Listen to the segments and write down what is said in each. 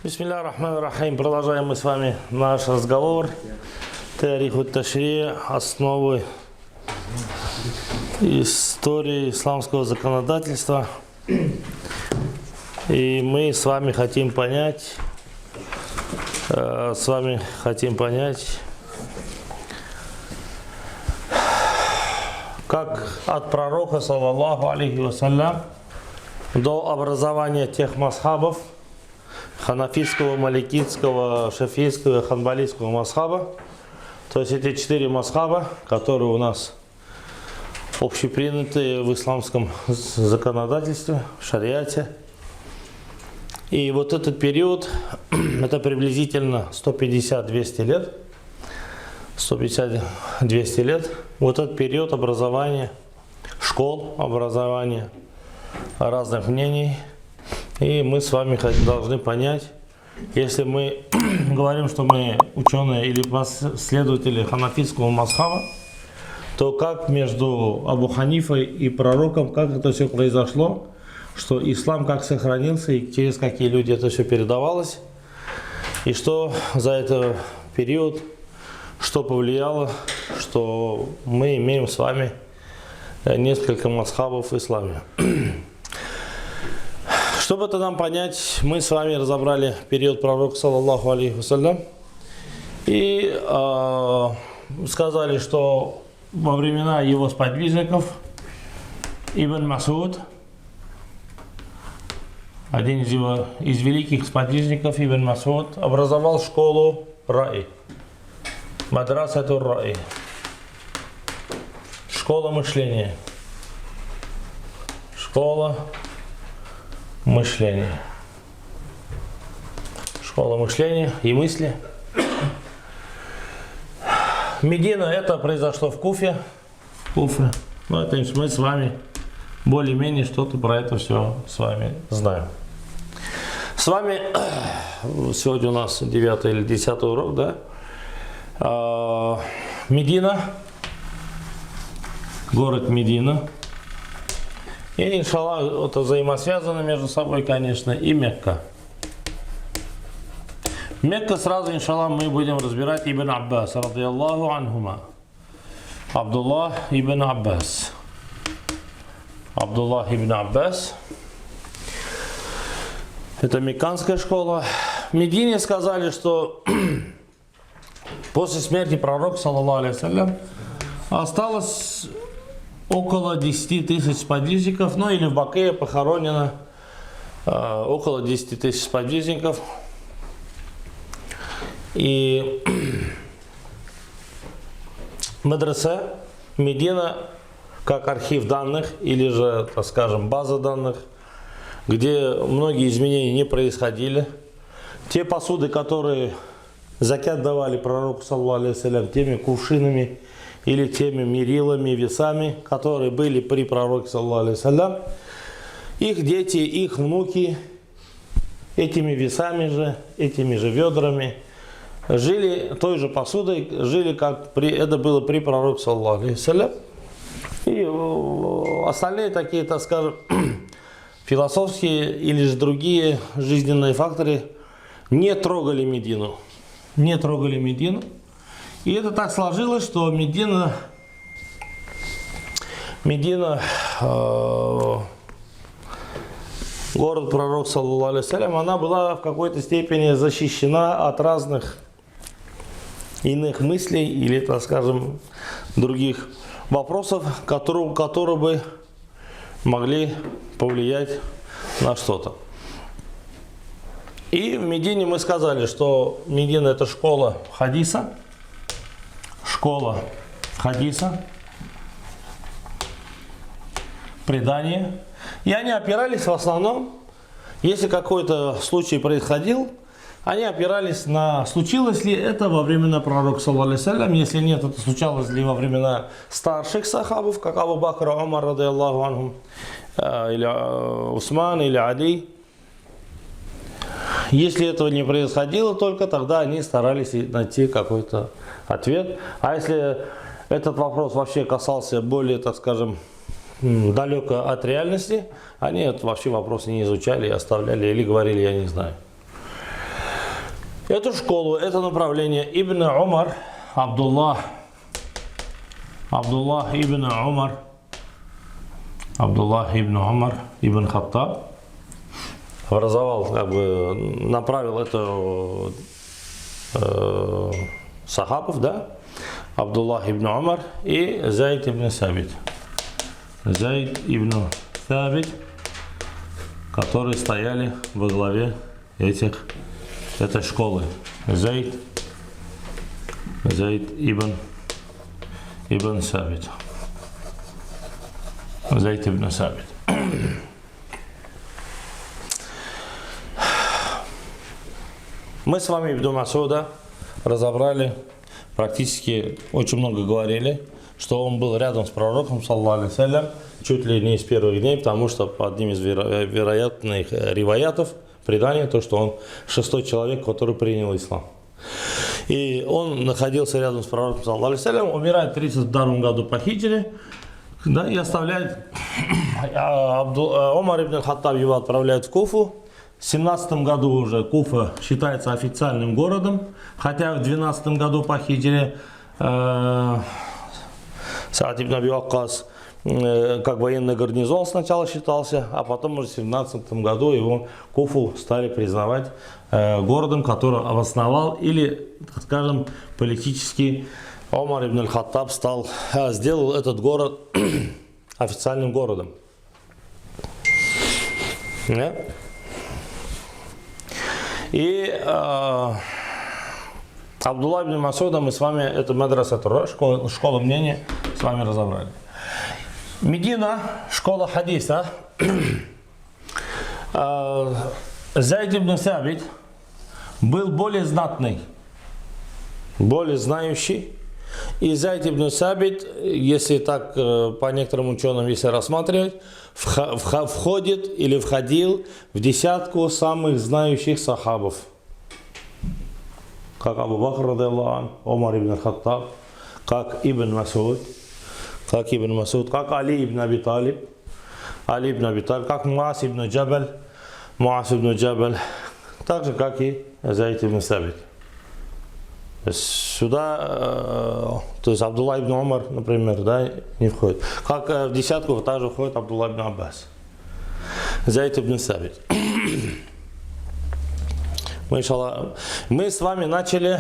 Бисмилля рахман рахим. Продолжаем мы с вами наш разговор. Тариху ташри, основы истории исламского законодательства. И мы с вами хотим понять, как от пророка, саллаллаху алейхи вассалям, до образования тех масхабов, ханафитского, маликитского, шафийского, ханбалийского масхаба, то есть эти 4 масхаба, которые у нас общепринятые в исламском законодательстве, в шариате. И вот этот период, это приблизительно 150-200 лет, 150-200 лет, вот этот период образования школ, образования разных мнений. И мы с вами должны понять, если мы говорим, что мы ученые или последователи ханафитского масхаба, то как между Абу Ханифой и пророком, как это все произошло, что ислам как сохранился и через какие люди это все передавалось, и что за этот период, что повлияло, что мы имеем с вами несколько масхабов в исламе. Чтобы это нам понять, мы с вами разобрали период пророка, саллаллаху алейхи вассалям, и сказали, что во времена его сподвижников Ибн Масуд, один из великих сподвижников, Ибн Масуд, образовал школу Раи, Мадрасатур Раи, школа мышления, школа мышления и мысли. Медина, это произошло в Куфе. Ну, это мы с вами более-менее что-то про это все с вами знаем. С вами сегодня у нас 9 или 10 урок, да? Медина, город Медина. И, иншаллах, это взаимосвязано между собой, конечно, и Мекка. Мекка сразу, иншаллах, мы будем разбирать Ибн Аббас, радиаллаху анхума. Абдуллах ибн Аббас. Абдуллах ибн Аббас. Это мекканская школа. В Медине сказали, что после смерти пророка, саллаллаху алейхи вассалям, осталось около 10 тысяч сподвижников, ну или в Бакее похоронено около 10 тысяч сподвижников. И Мадраса Медина как архив данных или же, так скажем, база данных, где многие изменения не происходили. Те посуды, которые закят давали пророку, саллаллаху алейхи вассалям, теми кувшинами или теми мерилами, весами, которые были при пророке, саллаллаху алейхи вассалям, их дети, их внуки этими весами же, этими же ведрами жили той же посудой, жили как это было при пророке, саллаллаху алейхи вассалям. И остальные такие, так скажем, философские или же другие жизненные факторы не трогали Медину. Не трогали Медину. И это так сложилось, что Медина, город пророк, саллаллаху алейхи вассалям, она была в какой-то степени защищена от разных иных мыслей или, так скажем, других вопросов, которые бы могли повлиять на что-то. И в Медине мы сказали, что Медина — это школа хадиса, предания. И они опирались в основном, если какой-то случай происходил, они опирались на, случилось ли это во времена пророка, саллаллаху алейхи вассалям, если нет, это случалось ли во времена старших сахабов, как Абу Бакр, Умар, радиаллаху анхум, или Усман, или Али. Если этого не происходило только, тогда они старались найти какой-то ответ. А если этот вопрос вообще касался более, так скажем, далеко от реальности, они этот вообще вопрос не изучали и оставляли или говорили, я не знаю. Эту школу, это направление Ибн Умар, Абдуллах ибн Умар ибн Хаттаб образовал, направил эту сахабов, да? Абдуллах ибн Умар и Зайд ибн Сабит. Зайд ибн Сабит, которые стояли во главе этой школы. Зайд ибн Сабит. Зайд ибн Сабит. Мы с вами Ибн Масуда разобрали, практически очень много говорили, что он был рядом с пророком, саллаллаху алейхи ва саллям, чуть ли не с первых дней, потому что по одним из вероятных риваятов, предания, то, что он 6-й человек, который принял ислам. И он находился рядом с пророком, саллаллаху алейхи ва саллям, умирает в 32 году по хиджре, да, и оставляет, Умар ибн Хаттаб его отправляет в Куфу. В 17 году уже Куфа считается официальным городом, хотя в 12 году по хиджре Саад ибн Аби Ваккас как военный гарнизон сначала считался, а потом уже в 17 году его Куфу стали признавать городом, который обосновал, или, так скажем, политически Умар ибн Хаттаб сделал этот город официальным городом. И Абдуллах ибн Масуда мы с вами, это Мадраса Тура, школа мнения, с вами разобрали. Медина, школа хадиса. Зайд ибн Сабит был более знатный, более знающий. И Зайд ибн Сабит, если так по некоторым ученым, если рассматривать, входит или входил в десятку самых знающих сахабов. Как Абу Бакр, Умар ибн Хаттаб, как Ибн Масуд, как Али ибн Аби Талиб, как Муаз ибн Джабаль, так же, как и Зайд ибн Сабит. Сюда, то есть Абдуллах ибн Умар, например, да, не входит. Как в десятку также входит Абдуллах ибн Аббас. Зайд ибн Сабит. Мы с вами начали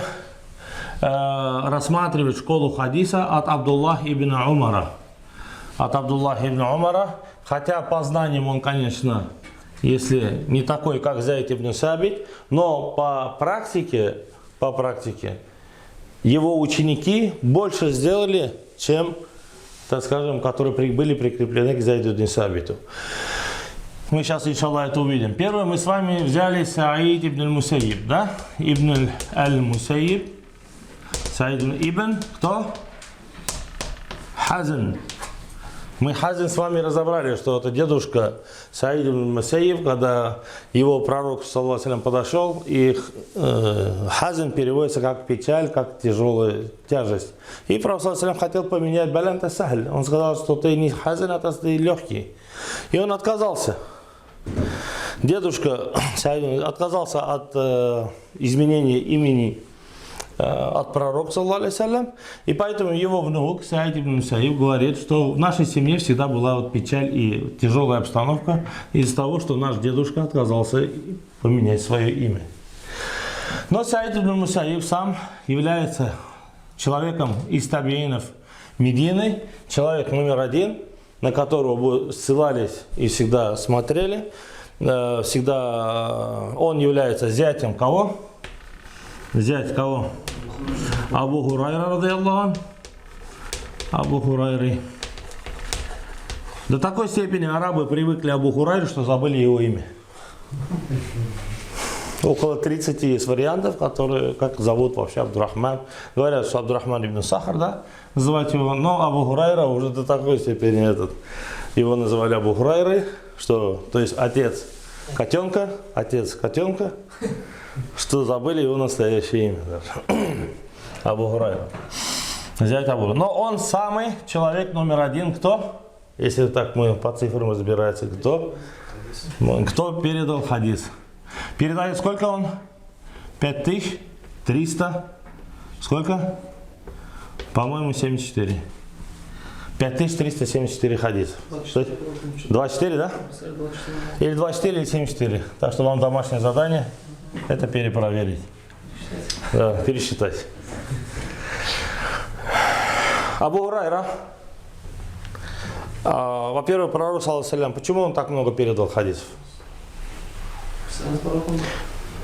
рассматривать школу хадиса от Абдуллах ибн Умара. Хотя по знаниям он, конечно, если не такой, как Зайд ибн Сабит, но по практике его ученики больше сделали, чем, так скажем, которые были прикреплены к Зайду ибн Сабиту. Мы сейчас, иншаллах, это увидим. Первое, мы с вами взяли Саид ибн аль-Мусайиб, да? Ибн аль-Мусайиб. Саид ибн, кто? Хазн. Мы Хазн с вами разобрали, что это дедушка Саид ибн Мусайиб, когда его пророк, саллаллаху алейхи ва саллям, подошел, и Хазн переводится как печаль, как тяжелая тяжесть. И пророк, саллаллаху алейхи ва саллям, хотел поменять балянта сахль. Он сказал, что ты не Хазн, а ты легкий. И он отказался. Дедушка Саид отказался от изменения имени от пророка, саллаллаху алейхи ва саллям, и поэтому его внук Саид ибн Мусайиб говорит, что в нашей семье всегда была вот печаль и тяжелая обстановка из-за того, что наш дедушка отказался поменять свое имя. Но Саид ибн Мусайиб сам является человеком из табиинов Медины, человек номер один, на которого ссылались и всегда смотрели. Всегда он является зятем кого? Зять кого? Абу Хурайра, радийаллаху. Абу Хурайри. До такой степени арабы привыкли Абу Хурайру, что забыли его имя. Около 30 есть вариантов, которые, как зовут вообще Абдурахман. Говорят, что Абдурахман ибн Сахар, да, называть его, но Абу Хурайра уже до такой степени его называли Абу Хурайрой, что, то есть отец котенка, что забыли его настоящее имя даже. Абу Хурайра. Взять Абу. Но он самый человек номер один, кто? Если так мы по цифрам разбирается, кто? Кто передал хадис? Передает сколько он? 5300, сколько? По-моему, 74. 5374 хадисов. 24, да? Или 24, или 74. Так что вам домашнее задание это перепроверить. Да, пересчитать. Абу Хурайра. Во-первых, пророк, саллаллаху алейхи ва саллям, почему он так много передал хадисов?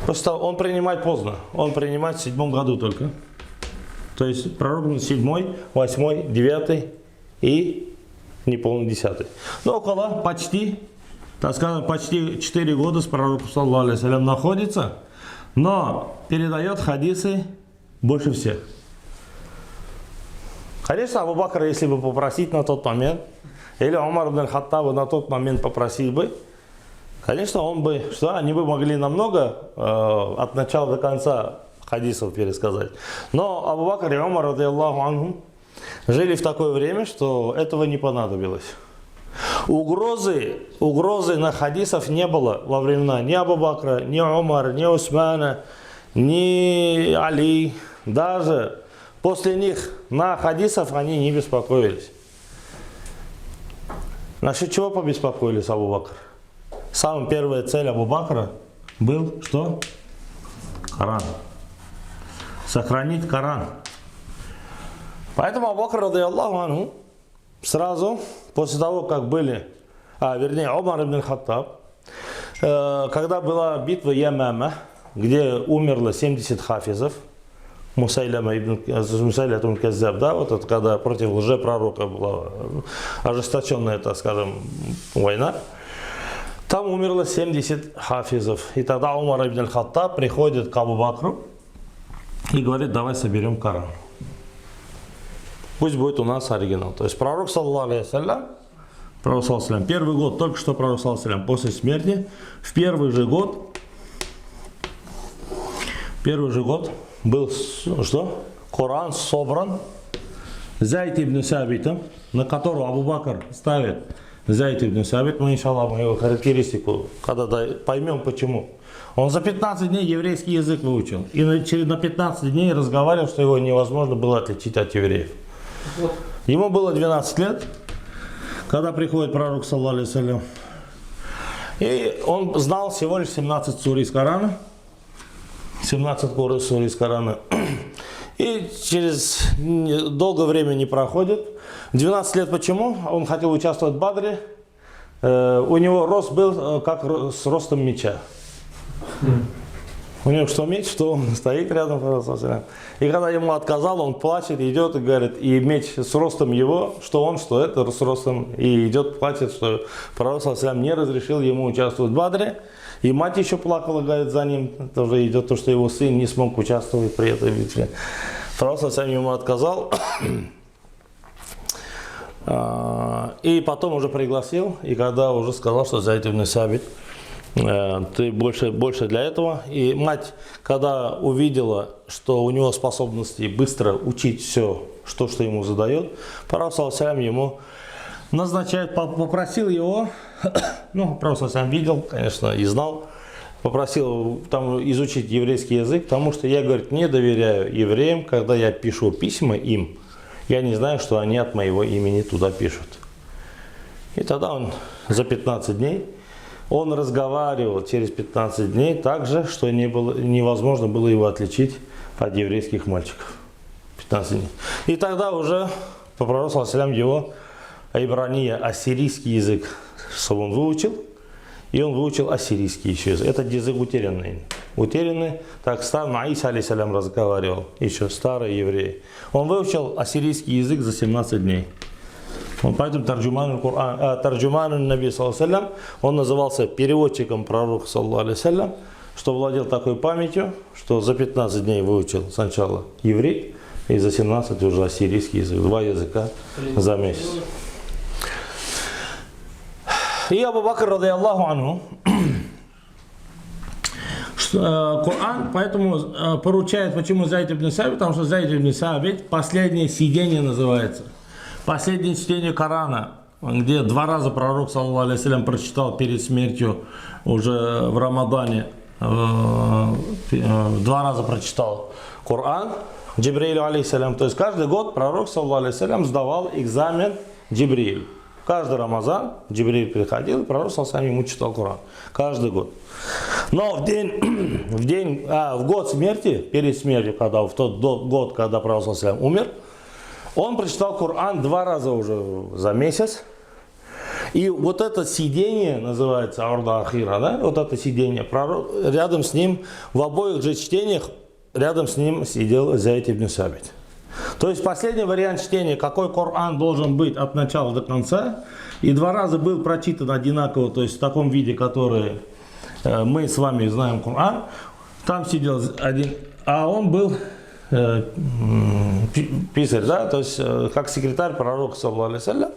Просто он принимает поздно. Он принимает в 7 году только. То есть пророк 7, 8, 9 и неполный 10. Но около почти, так сказать, почти 4 года с пророком, саллаллаху алейхи ва саллям, находится, но передает хадисы больше всех. Конечно, Абу Бакр, если бы попросить на тот момент, или Умар ибн Хаттаба на тот момент попросил бы, конечно, он бы, что они бы могли намного от начала до конца хадисов пересказать. Но Абу Бакр и Умар, радийаллаху анхум, жили в такое время, что этого не понадобилось. Угрозы на хадисов не было во времена ни Абу Бакра, ни Умара, ни Усмана, ни Али. Даже после них на хадисов они не беспокоились. Насчет чего побеспокоились Абу Бакр? Самая первая цель Абу Бакра был что? Коран. Сохранить Коран. Поэтому Абу Бакр, радийаллаху анху, сразу после того, как были, вернее, Умар ибн Хаттаб, когда была битва Ямама, где умерло 70 хафизов, Мусайлама ибн Каззаб, да, вот это когда против лжепророка была ожесточенная, так скажем, война, там умерло 70 хафизов. И тогда Умар ибн Хаттаб приходит к Абу Бакру и говорит: давай соберем Коран. Пусть будет у нас оригинал. То есть пророк, саллаллаху алейхи ва саллям, первый год, только что пророк, саллаллаху алейхи ва саллям, после смерти, в первый же год был что? Коран собран Зайд ибн Сабитом, на которого Абу Бакр ставит Зайд ибн Сабит. Мы, иншаллах, мы его характеристику, когда поймем почему. Он за 15 дней еврейский язык выучил. И на 15 дней разговаривал, что его невозможно было отличить от евреев. Ему было 12 лет, когда приходит пророк, саллаллаху алейхи ва саллям. И он знал всего лишь 17 сур из Корана. 17 сур из Корана. И через долгое время не проходит. 12 лет почему? Он хотел участвовать в Бадре. У него рост был как с ростом меча. У него что меч, что он стоит рядом. И когда ему отказал, он плачет, идет и говорит, и меч с ростом его, что он, что это с ростом, и идет, плачет, что пророк не разрешил ему участвовать в Бадре. И мать еще плакала, говорит, за ним, тоже идет то, что его сын не смог участвовать при этой битве. Пророк ему отказал. И потом уже пригласил, и когда уже сказал, что Зайд ибн Сабит, ты больше для этого. И мать, когда увидела, что у него способности быстро учить все, что ему задает, пророк ему назначает, попросил его, ну, пророк видел, конечно, и знал, попросил там изучить еврейский язык, потому что я, говорит, не доверяю евреям, когда я пишу письма им, я не знаю, что они от моего имени туда пишут. И тогда он за 15 дней, он разговаривал через 15 дней так же, что невозможно было его отличить от еврейских мальчиков. 15 дней. И тогда уже по пророку его ибрания, ассирийский язык, чтобы он выучил, и он выучил ассирийский еще язык. Этот язык утерянный. Утерянный, так Иса алейхиссалям разговаривал, еще старые евреи. Он выучил ассирийский язык за 17 дней. Поэтому Тарджуман Наби, он назывался переводчиком пророка, что владел такой памятью, что за 15 дней выучил сначала еврей, и за 17 уже ассирийский язык, 2 языка за месяц. И Абу Бакр, радийаллаху анху, Коран поэтому поручает, почему Зайд ибн Сабит, потому что Зайд ибн Сабит последнее сидение называется. Последнее чтение Корана, где 2 раза пророк, саллаллаху алейхи ва саллям, прочитал перед смертью уже в Рамадане 2 раза прочитал Коран Джибрилю алейхиссалям. То есть каждый год пророк, саллаллаху алейхи вассалям, сдавал экзамен Джибрилю. Каждый Рамазан Джибриль приходил, и пророк саллаллаху алейхи ему читал Коран. Каждый год. Но в год смерти, перед смертью, в тот год, когда пророк саллаллаху алейхи умер, он прочитал Коран 2 раза уже за месяц. И вот это сидение, называется Арда Ахира, да? Вот это сидение, пророк, рядом с ним, в обоих же чтениях, рядом с ним сидел Зайд ибн Сабит. То есть последний вариант чтения, какой Коран должен быть от начала до конца, и 2 раза был прочитан одинаково, то есть в таком виде, который мы с вами знаем Коран, там сидел один, а он был писарь, да, то есть как секретарь пророка, саллаллаху алейхи вассалям,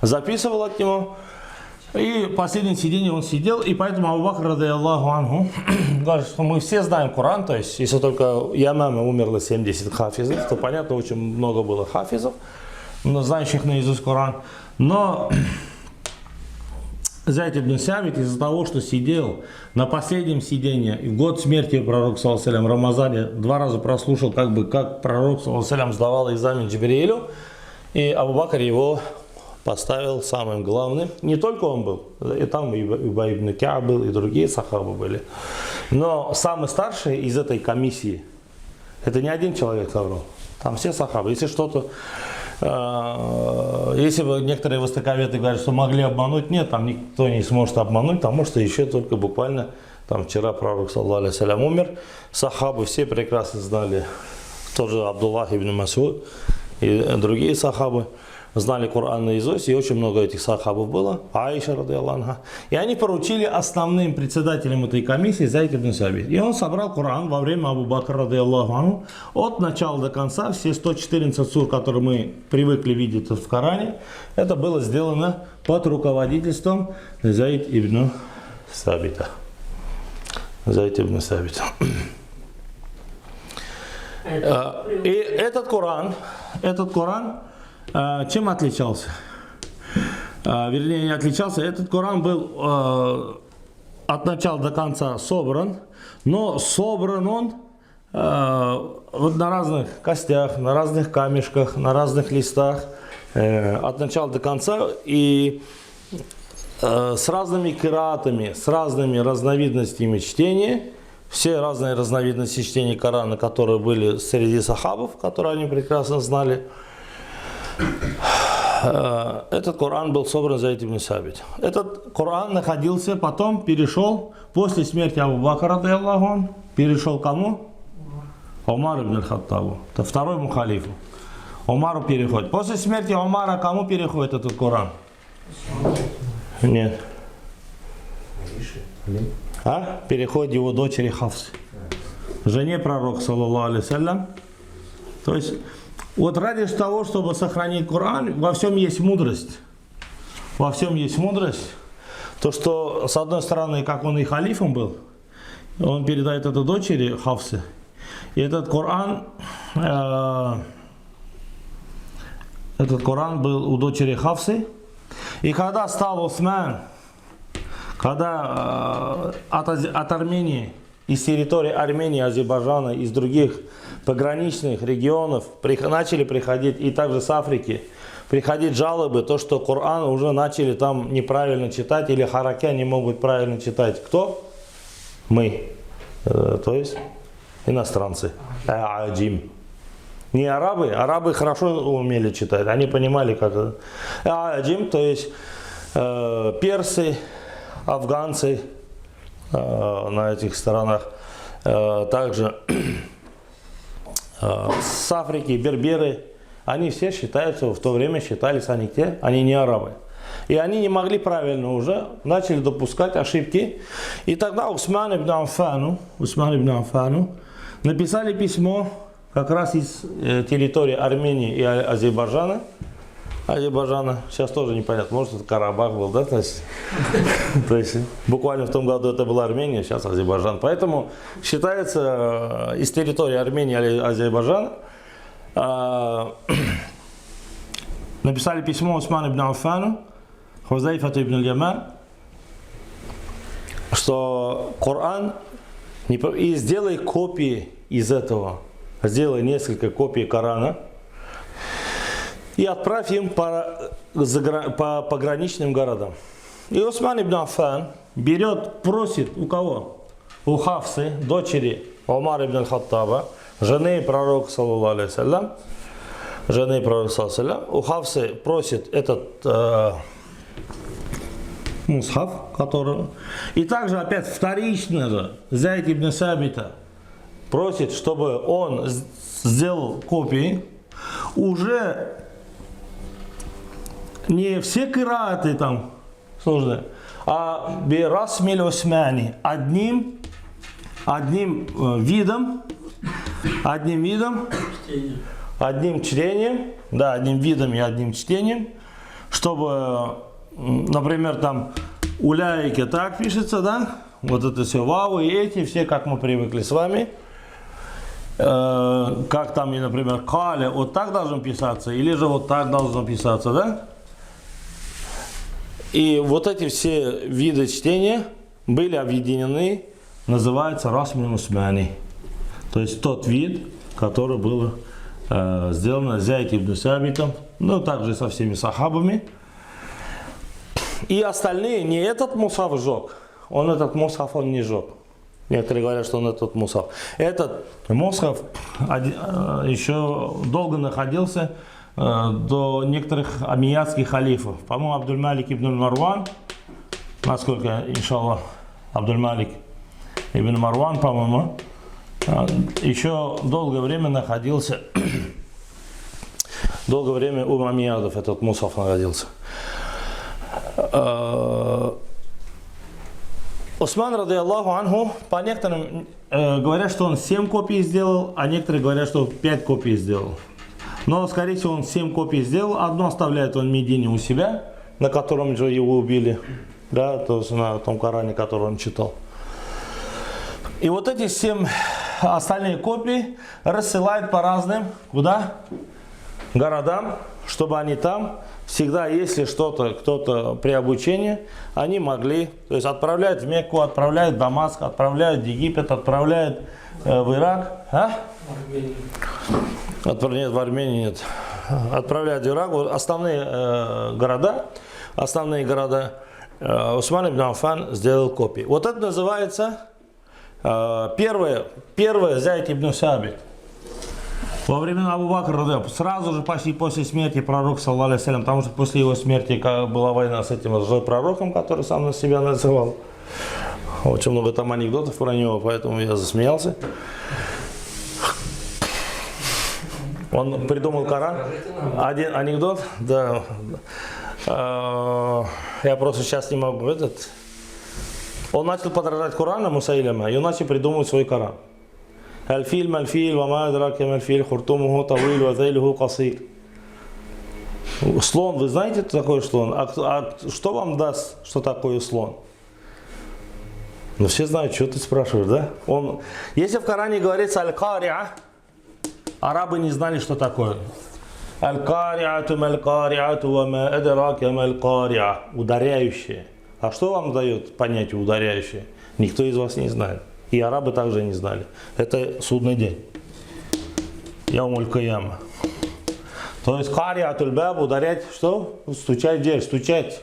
записывал от него. И последнее сидение он сидел, и поэтому Абу Бакр, радийаллаху анху, говорит, что мы все знаем Коран, то есть если только Ямама умерло 70 хафизов, то понятно, очень много было хафизов, знающих наизусть Коран. Но Зайд ибн Сабит из-за того, что сидел на последнем сидении, в год смерти пророка, саллаллаху алейхи в Рамазане, 2 раза прослушал, как пророк, саллаллаху алейхи, сдавал экзамен Джибрилю, и Абу Бакр его поставил самым главным. Не только он был, и там и Убай ибн Кааб был, и другие сахабы были. Но самый старший из этой комиссии, это не один человек собрал, там все сахабы. Если что-то, если бы некоторые востоковеды говорят, что могли обмануть, нет, там никто не сможет обмануть, потому что еще только буквально, там вчера пророк, саллаллаху алейхи вассалям, умер, сахабы все прекрасно знали, тоже Абдуллах ибн Мас'уд и другие сахабы знали Коран наизусть, и очень много этих сахабов было, Аиша, радийаллаху анха. И они поручили основным председателем этой комиссии Зайд ибн Сабит. И он собрал Коран во время Абу Бакра, радийаллаху анху, от начала до конца, все 114 сур, которые мы привыкли видеть в Коране, это было сделано под руководительством Зайд ибн Сабита. Зайд ибн Сабита. И этот Коран, чем отличался? Вернее, не отличался. Этот Коран был от начала до конца собран, но собран он вот на разных костях, на разных камешках, на разных листах, от начала до конца, и с разными киратами, с разными разновидностями чтения. Все разные разновидности чтения Корана, которые были среди сахабов, которые они прекрасно знали. Этот Коран был собран Зайд ибн Сабит. Этот Коран находился, потом перешел, после смерти Абу Бакра, радийаллаху анху, перешел кому? Умар ибн аль-Хаттабу, это второму халифу. Умару переходит. После смерти Умара кому переходит этот Коран? Нет. Переходит его дочери Хафс, жене пророка, саллаллаху алейхи вассалям. То есть вот ради того, чтобы сохранить Коран, во всем есть мудрость. Во всем есть мудрость. То, что с одной стороны, как он и халифом был, он передает это дочери Хафсы. И этот Коран был у дочери Хафсы. И когда стал Усман, когда от Армении, из территории Армении, Азербайджана, из других пограничных регионов начали приходить, и также с Африки, приходить жалобы, то, что Коран уже начали там неправильно читать, или харакя не могут правильно читать. Кто? Мы. То есть иностранцы. Аджим. Не арабы. Арабы хорошо умели читать, они понимали, как это. Аджим, то есть персы, афганцы на этих сторонах, также с Африки, берберы, они все считаются, в то время считались они те, они не арабы. И они не могли правильно уже, начали допускать ошибки. И тогда Усман ибн Аффану написали письмо как раз из территории Армении и Азербайджана. Сейчас тоже непонятно, может это Карабах был, да? То есть буквально в том году это была Армения, сейчас Азербайджан. Поэтому считается из территории Армении и Азербайджана написали письмо Усман ибн Аффану, Хузайфату ибн аль-Яман, что Коран И сделай копии из этого. Сделай несколько копий Корана. И отправь им по пограничным городам. И Усман ибн Аффан берет, просит у кого? У Хафсы, дочери Умар ибн Хаттаба, жены пророка, саллаллаху алейхи саллям, жены пророка, саллаллаху алейхи саллям, у Хафсы просит этот мусхаф, который... И также опять вторично же Зайд ибн Сабита просит, чтобы он сделал копии. Уже не все кираты там сложные, а бирасмиль усмани, одним видом, одним чтением, да, одним видом и одним чтением, чтобы, например, там уляйки так пишется, да, вот это все вау и эти, все, как мы привыкли с вами, как там, например, каля, вот так должно писаться, или же вот так должно писаться, да? И вот эти все виды чтения были объединены, называется расмиль усмани. То есть тот вид, который был сделан Зайд ибн Сабитом, ну также со всеми сахабами. И остальные не этот мусхаф сжег, этот мусхаф он не сжег. Некоторые говорят, что он этот мусхаф. Этот мусхаф еще долго находился до некоторых амиядских халифов. По-моему, Абдуль-Малик ибн Марван, насколько, иншаллах, Абдуль-Малик ибн Марван, по-моему, еще долгое время находился, долгое время у амиядов этот мусхаф находился. Усман, ради Аллаху анху, по некоторым говорят, что он 7 копий сделал, а некоторые говорят, что 5 копий сделал. Но, скорее всего, он 7 копий сделал. Одну оставляет он в Медине у себя, на котором же его убили, да, то есть на том Коране, который он читал. И вот эти 7 остальные копии рассылает по разным, куда? Городам, чтобы они там всегда, если что-то, кто-то при обучении, они могли, то есть отправляют в Мекку, отправляют в Дамаск, отправляют в Египет, отправляют в Ирак, Нет, в Армении нет. Отправляют в Ирак. Основные города Усман ибн Аффан сделал копии. Вот это называется первое Зайд ибн Сабит. Во времена Абу Бакра, сразу же почти после смерти пророка, саллаллаху алейхи салям, потому что после его смерти была война с этим лжепророком, который сам на себя называл. Очень много там анекдотов про него, поэтому я засмеялся. Он придумал Коран. Один анекдот, да. Я просто сейчас не могу. Он начал подражать Корану Мусайлима, и он начал придумывать свой Коран. Аль-фильм, аль-филь, вама адракем аль-филь, хуртумуху тавиль, вазайлюху касир. Слон, вы знаете, что такое слон? А что вам даст, что такое слон? Ну все знают, что ты спрашиваешь, да? Если в Коране говорится аль-кариа, арабы не знали, что такое. Аль-кариату маль-кариату вама адракем аль-кариа. Ударяющее. А что вам дает понятие ударяющее? Никто из вас не знает. И арабы также не знали. Это судный день. Яумуль кияма. То есть кариатуль баб, ударять, что? Стучать в дверь, стучать.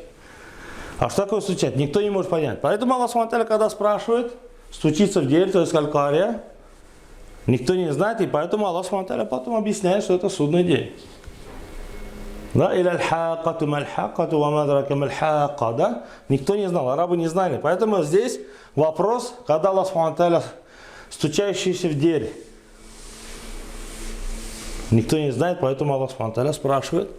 А что такое стучать? Никто не может понять. Поэтому Аллах Субхану, когда спрашивает, стучится в дверь, то есть аль-кария, никто не знает, и поэтому Аллах Субхану потом объясняет, что это судный день. Да, или аль-хакату маль-хакату ва мадрака маль-хака, да? Никто не знал, арабы не знали. Поэтому здесь вопрос, когда Аллах Субхану, стучащийся в дверь, никто не знает, поэтому Аллах Субхану спрашивает,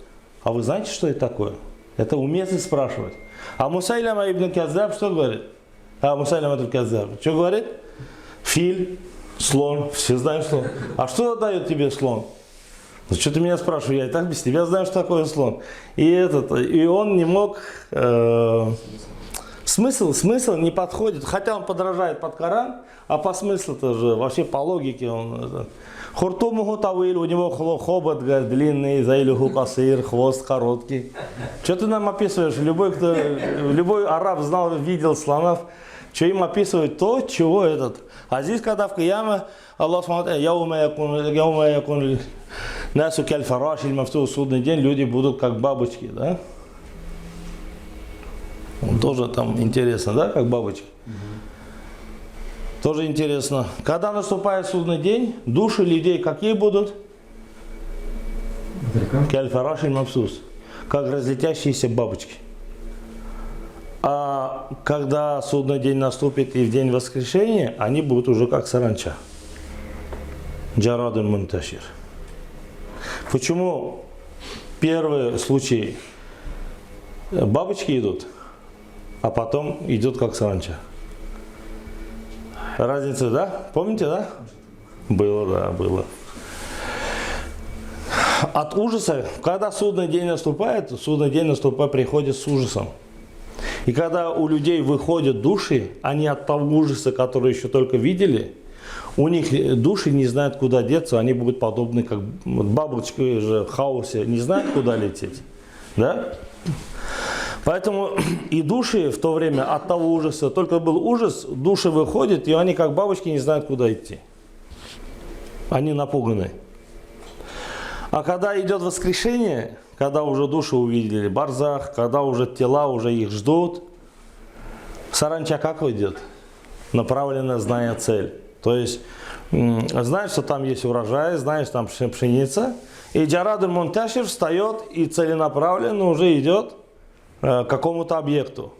а вы знаете, что это такое? Это уместно спрашивать. А Мусайлима ибн Каззаб что говорит? Мусайлима ибн Каззаб, что говорит? Филь, слон, все знают слон. А что дает тебе слон? Ну что ты меня спрашиваешь, я и так без тебя знаю, что такое слон. И он не мог, смысл не подходит, хотя он подражает под Коран, а по смыслу-то же, вообще по логике он... Хуртумуху тавиль, у него хобот длинный, зайлюху касир, хвост короткий. Что ты нам описываешь? Любой араб знал, видел слонов. что им описывают то, чего этот. А здесь, когда в Кияме, Аллах смотрит, яума якун насу кальфараш или мафту, судный день, люди будут как бабочки, да? Тоже там интересно, да, как бабочки. Тоже интересно. Когда наступает судный день, души людей какие будут? Кальфараш или мабсус, как разлетящиеся бабочки. А когда судный день наступит и в день воскрешения, они будут уже как саранча. Джарадун мунташир. Почему первый случай бабочки идут, а потом идет как саранча? Разница, да? Помните, да? Было, да, было. От ужаса, когда судный день наступает, приходит с ужасом. И когда у людей выходят души, они от того ужаса, который еще только видели, у них души не знают, куда деться, они будут подобны, как бабочки же в хаосе, не знают, куда лететь. Да? Поэтому и души в то время от того ужаса, только был ужас, души выходят, и они как бабочки не знают, куда идти. Они напуганы. А когда идет воскрешение, когда уже души увидели барзах, когда уже тела уже их ждут, саранча как идет? Направленно, зная цель. То есть, знаешь, что там есть урожай, знаешь, там пшеница, и Джарадун Мунташир встает и целенаправленно уже идет к какому-то объекту.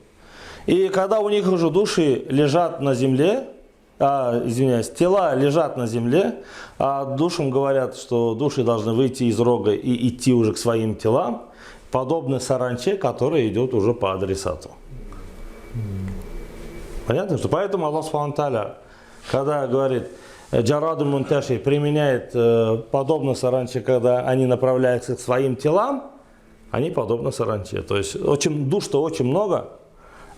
И когда у них уже души лежат на земле, тела лежат на земле, а душам говорят, что души должны выйти из рога и идти уже к своим телам, подобно саранче, которая идет уже по адресату. Понятно? Что поэтому Аллах Субхану Тааля, когда говорит, Джарадун Мунташир применяет подобно саранче, когда они направляются к своим телам, они подобны саранче. То есть душ-то очень много,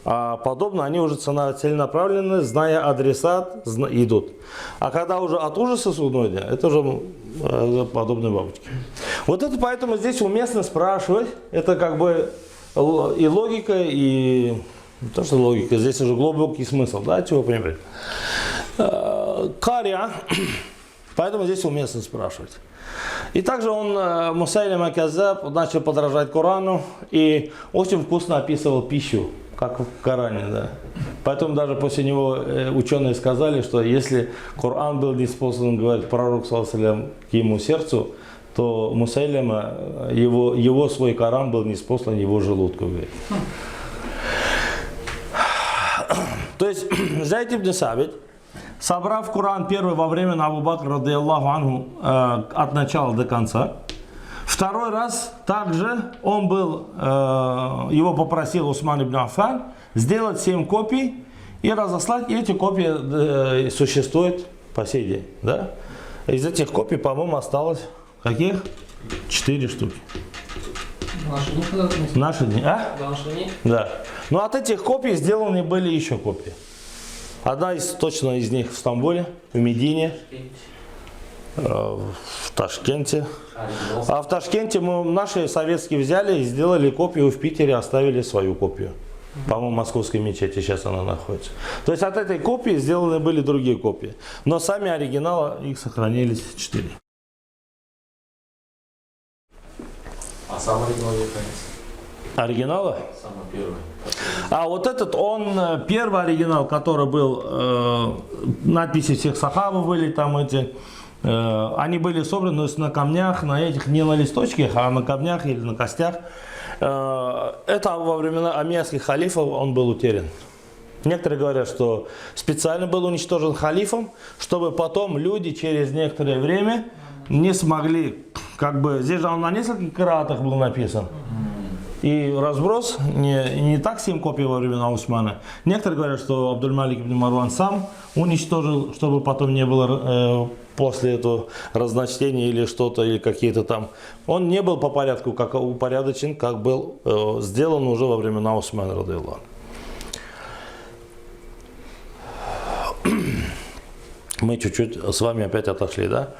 а подобно они уже целенаправленно, зная адресат, идут. А когда уже от ужаса судного дня, это уже подобные бабочки. Вот это поэтому здесь уместно спрашивать, это как бы и логика, и не то, что логика, здесь уже глубокий смысл, да, чего понимаете? Кария, поэтому здесь уместно спрашивать. И также он, Мусайлима Каззаб, начал подражать Корану и очень вкусно описывал пищу, как в Коране, да. Поэтому даже после него ученые сказали, что если Коран был неспособен говорить пророк саллаллаху алейхи ва саллям к ему сердцу, то Мусайлима, его свой Коран был неспослан его желудку. То есть Зайд ибн Сабит, собрав Коран первый во время Абу Бакра ради Аллаху анху от начала до конца, второй раз также он был, его попросил Усман ибн Аффан сделать 7 копий и разослать, и эти копии существуют по сей день. Да? Из этих копий, по-моему, осталось каких? 4 штуки. Наши дни? Наши дни, а? Наши дни? Да. Но от этих копий сделаны были еще копии. Одна точно из них в Стамбуле, в Медине, в Ташкенте. А в Ташкенте мы наши советские взяли и сделали копию в Питере, оставили свою копию. По-моему, в Московской мечети сейчас она находится. То есть от этой копии сделаны были другие копии. Но сами оригиналы, их сохранились 4. А сам оригинал есть? Оригинала? Самый первый. А вот этот, он первый оригинал, который был, надписи всех сахабов были там эти, они были собраны на камнях, на этих, не на листочках, а на камнях или на костях. Это во времена аммийских халифов он был утерян. Некоторые говорят, что специально был уничтожен халифом, чтобы потом люди через некоторое время не смогли, как бы, здесь же он на нескольких кираатах был написан. И разброс, не так 7 копий во времена Усмана. Некоторые говорят, что Абдуль-Малик ибн Марван сам уничтожил, чтобы потом не было после этого разночтения или что-то, или какие-то там. Он не был по порядку, как упорядочен, как был сделан уже во времена Усмана, радиаллаху анху. Мы чуть-чуть с вами опять отошли, да?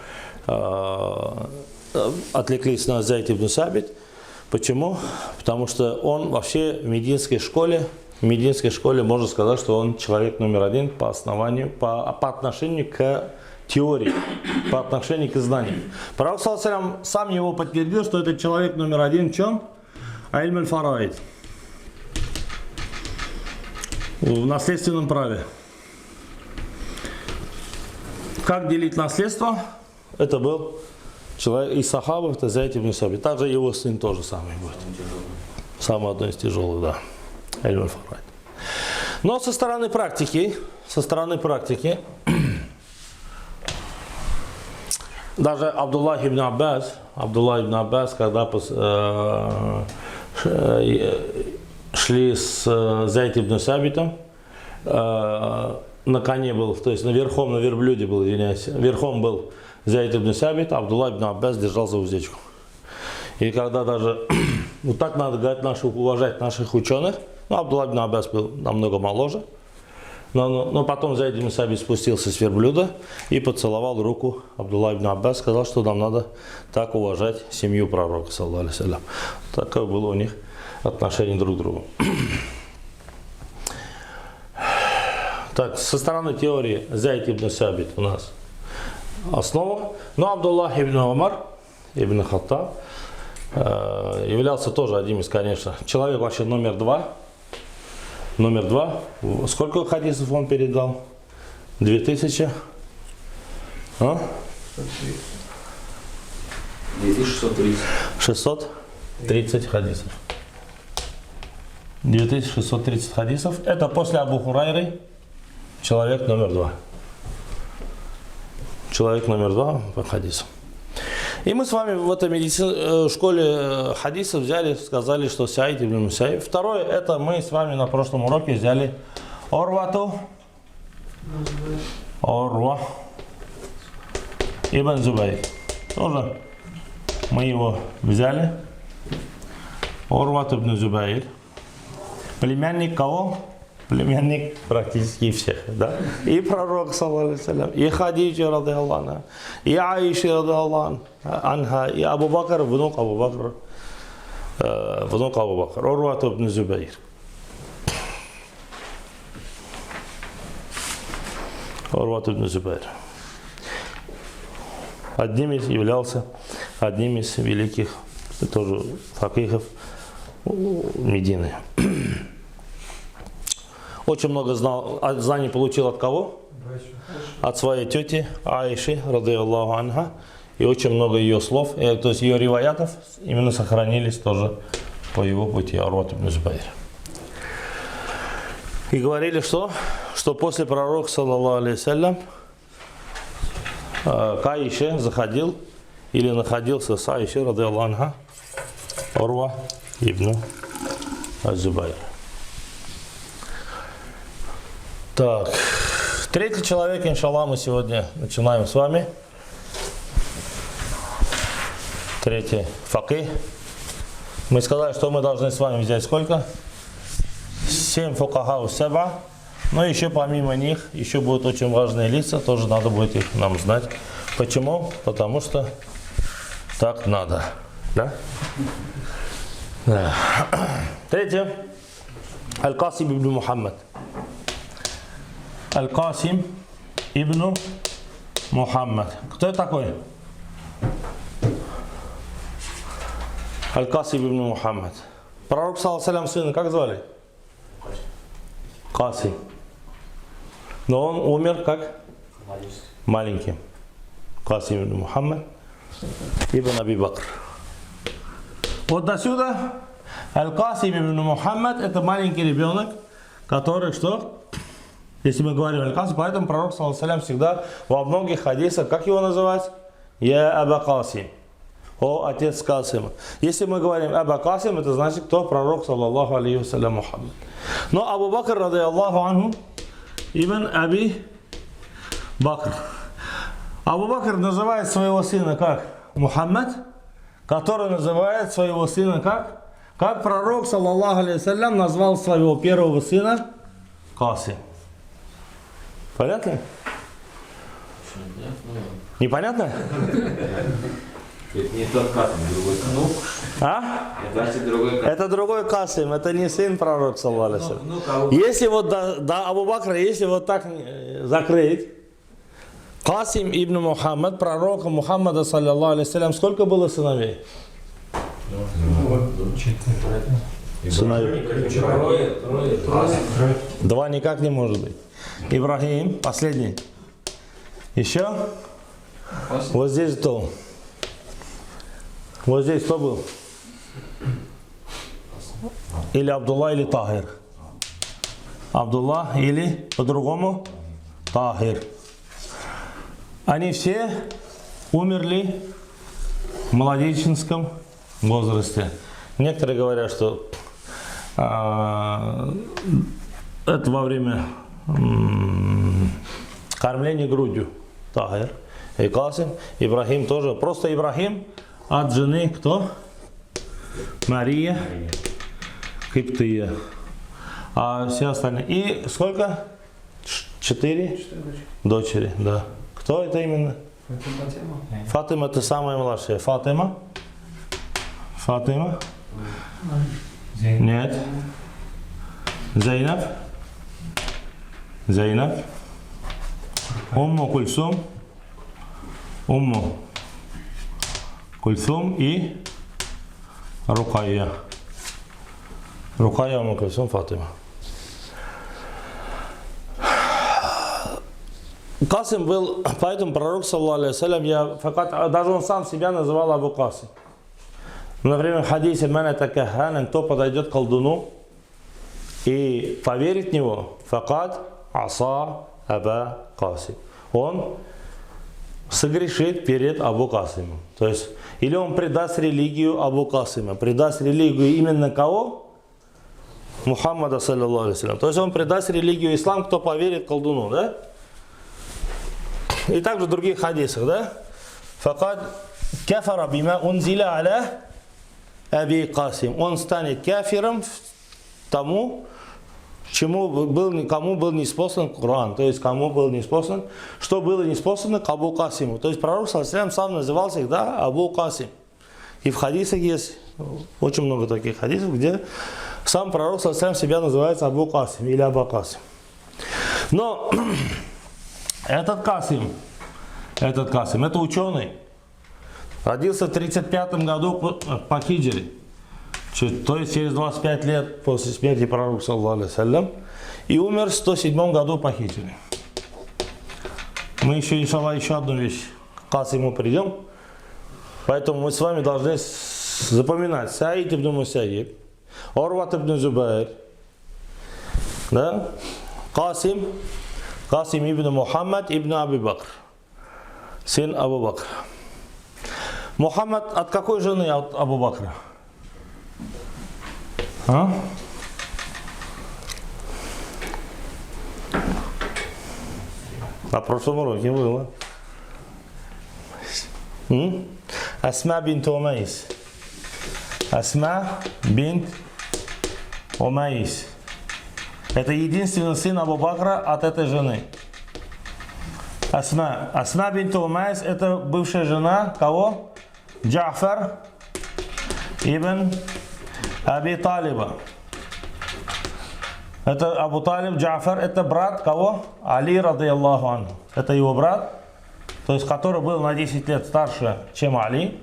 Отвлеклись на Зайд ибн Сабит. Почему? Потому что он вообще в мединской школе в мединской школе можно сказать, что он человек номер один по отношению к теории, по отношению к знаниям. Пророк ﷺ сам его подтвердил, что это человек номер один в чем? Айльм аль-фараид. В наследственном праве. Как делить наследство? Это был человек из сахабов, это Зайд ибн Сабит. Также его сын тоже самый будет. Самый одно из тяжелых, да. Айльм аль-фараид. Но со стороны практики, даже Абдуллах ибн Аббас, когда шли с Зайд ибн Сабитом, на коне был, то есть на верблюде был, извиняюсь, верхом был Зайд ибн Сабит, Абдуллах ибн Аббас держал за уздечку. И когда даже, вот так надо говорить, уважать наших ученых, Абдуллах ибн Аббас был намного моложе, но потом Зайд ибн Сабит спустился с верблюда и поцеловал руку Абдуллах ибн Аббас, сказал, что нам надо так уважать семью пророка, саллаллаху алейхи ва саллям. Такое было у них отношение друг к другу. Так, со стороны теории Зайд ибн Сабит у нас основа. Но Абдуллах ибн Умар ибн Хаттаб являлся тоже одним из, конечно, человек вообще номер два. Сколько хадисов он передал? 2000? 2630. 630 хадисов. 2630 хадисов. Это после Абу Хурайры человек номер два. Человек номер два по хадису. И мы с вами в этой школе хадисов взяли, сказали, что Саид ибн Мусайиб. Второе, это мы с вами на прошлом уроке взяли Урва ибн Зубайр. Тоже мы его взяли. Урва ибн Зубайр. Племянник кого? Племянник практически всех, да? И пророк, саллаллаху алейхи ва саллям, и Хадиджа, радиаллаху анха, и Аиша, радиаллаху анха, и Абу Бакр, внук Абу Бакр, Урва ибн Зубайр. Урва ибн Зубайр. Являлся одним из великих тоже факихов Медины. Очень много знаний получил от кого? От своей тети Аиши, радиаллаху анха. И очень много ее слов, то есть ее риваятов именно сохранились тоже по его пути. Урва ибн Зубайр. И говорили, что после пророка, саллаллаху алейхи ва саллям, к Аише заходил или находился с Аишей, радиаллаху анха, Урва ибн Зубайр. Так, третий человек, иншаллах, мы сегодня начинаем с вами. Третий факih. Мы сказали, что мы должны с вами взять сколько? 7 фукаха саба. Но еще помимо них, еще будут очень важные лица, тоже надо будет их нам знать. Почему? Потому что так надо. Да? Да. Третье. Аль-Касим ибн Мухаммад. Аль-Касим ибн Мухаммад. Кто это такой? Аль-Касим ибн Мухаммад. Пророк, саллаллаху алейхи ва саллям, сына как звали? Касим. Но он умер как? Маленьким. Касим ибн Мухаммад ибн Аби Бакр. Вот до сюда Аль-Касим ибн Мухаммад — это маленький ребенок, который что? Если мы говорим Аль-Касим, поэтому пророк, саллаллаху алейхи ва саллям, всегда во многих хадисах, как его называть? Я Аба Касим. О, отец Касима. Если мы говорим Аба Касим, это значит, кто? Пророк, саллаллаху алейхи ва саллям, Мухаммад. Но Абу Бакр, радиаллаху анху, ибн Аби Бакр. Абу Бакр называет своего сына как? Мухаммад, который называет своего сына как? Как пророк, саллаллаху алейхи ва саллям, назвал своего первого сына Касим. Понятно? Непонятно? Это не тот Касим, другой Касим. Ну, А? Это значит другой Касим. Это другой Касим, это не сын пророка, саллаллаху алейхи ва саллям. Ну, кого? Если вот до Абу Бакра, если вот так закрыть, Касим ибн Мухаммад, пророка Мухаммада, саллаллаху алейхи ва саллям, сколько было сыновей? Сыновей. Трое. Два никак не может быть. Ибрахим, последний. Еще? Вот здесь кто? Вот здесь кто был? Или Абдулла, или Тахир. Абдулла или по-другому Тахир. Они все умерли в младенческом возрасте. Некоторые говорят, что это во время кормления грудью. Тахир и Касим. Ибрахим тоже. Просто Ибрахим от жены кто? Мария Киптия. А все остальные. И сколько? 4 дочери. Да. Кто это именно? Фатима это самая младшая. Фатима? Фатима? Нет. Зейнаб? Зейнаб? Умму Кульсум? Умму Кульсум и Рукайя. Рукайя, Умму Кульсум, Фатима. Касим был, поэтому пророк, саллаллаху алейхи ва саллям, даже он сам себя называл Абу Касим. Например, в хадисе «Мана такаханан», кто подойдет к колдуну и поверит в него, факат аса Аба Касим. Он согрешит перед Абу Касимом. То есть, или он предаст религию Абу Касима, предаст религию именно кого? Мухаммада, саллаллаху алейхи ва саллям. То есть, он предаст религию ислам, кто поверит колдуну, да? И также в других хадисах, да? Факат кафара бима унзиля аля Аби Касим. Он станет кафиром тому, кому был ниспослан Коран. То есть, кому был ниспослан, что было ниспослано к Абу Касиму. То есть, пророк саллаллаху алейхи ва саллям сам назывался всегда Абу Касим. И в хадисах есть очень много таких хадисов, где сам пророк саллаллаху алейхи ва саллям себя называется Абу Касим или Аба Касим. Но этот Касим, это ученый. Родился в 35 году по хиджре. То есть через 25 лет после смерти пророка, саллаллаху алейхи ва саллям, и умер в 107 году по хиджре. Мы еще, иншаллах, еще одну вещь к Касиму придем. Поэтому мы с вами должны запоминать Саид ибн Мусайиб, Урват ибн Зубайр, да? Касим ибн Мухаммад ибн Аби Бакр, сын Абу Бакра. Мухаммад от какой жены от Абу Бакра? А? На прошлом уроке было. Асма бинт Умайс. Асма бинт Умайс. Это единственный сын Абу Бакра от этой жены. Асма бинт Умайс это бывшая жена кого? Джафар ибн Аби Талиба. Это Абу Талиб, Джафар, это брат кого? Али, радийаллаху анху. Это его брат, то есть который был на 10 лет старше, чем Али.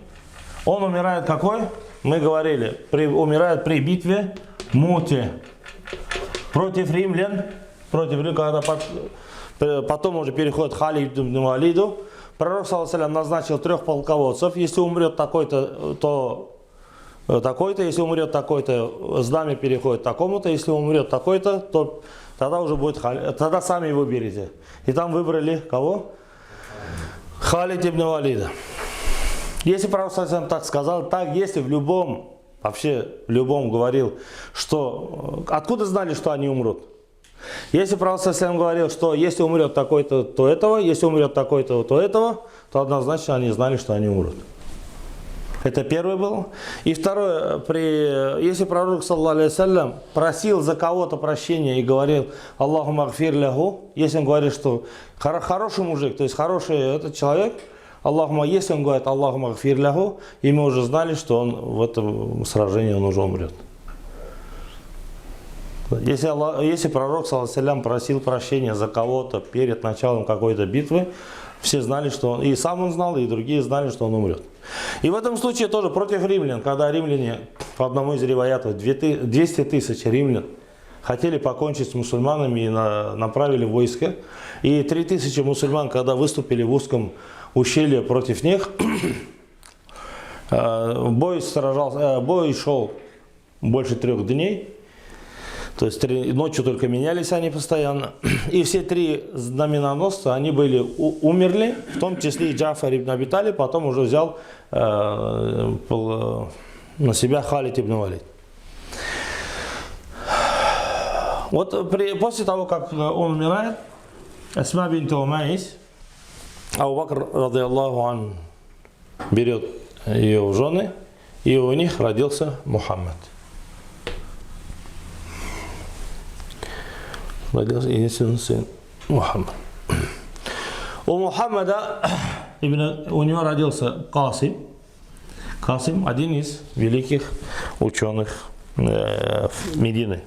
Он умирает какой? Мы говорили, умирает при битве Муте. Против римлян, когда потом уже переходит к Халид ибн Валиду. Пророк, саллаллаху алейхи ва саллям, назначил 3 полководцев. Если умрет такой-то, то такой-то. Если умрет такой-то, знамя переходит такому-то. Если умрет такой-то, то тогда уже будет Халид. Тогда сами выберите. И там выбрали кого? Халид ибн Валида. Если пророк, саллаллаху алейхи ва саллям, так сказал, так если в любом, вообще в любом говорил, что откуда знали, что они умрут? Если пророк саллаллаху алейхи ва саллям говорил, что если умрет такой-то, то этого, если умрет такой-то, то этого, то однозначно они знали, что они умрут. Это первое было. И второе, если пророк, саллаллаху алейхи ва саллям, просил за кого-то прощения и говорил Аллаху магфир ляху, если он говорит, что хороший мужик, то есть хороший этот человек, Аллахума, если он говорит Аллахума гфир лаху, и мы уже знали, что он в этом сражении он уже умрет. Если пророк, саллаллаху алейхи ва саллям, просил прощения за кого-то перед началом какой-то битвы, все знали, что он, и сам он знал, и другие знали, что он умрет. И в этом случае тоже против римлян, когда римляне, по одному из риваятов, 200 тысяч римлян хотели покончить с мусульманами и направили войско. И 3000 мусульман, когда выступили в узком ущелье против них, бой шел больше 3 дней. То есть ночью только менялись они постоянно. И все 3 знаменоносца, они умерли, в том числе и Джафар ибн Аби Талиб, потом уже взял на себя Халид ибн Валид. Вот после того, как он умирает, Асма бинт Умайс, Абу Бакр, радиаллаху ан, берет ее в жены, и у них родился Мухаммад. Родился единственный сын Мухаммад. У Мухаммада, у него родился Касим. Касим, один из великих ученых Медины.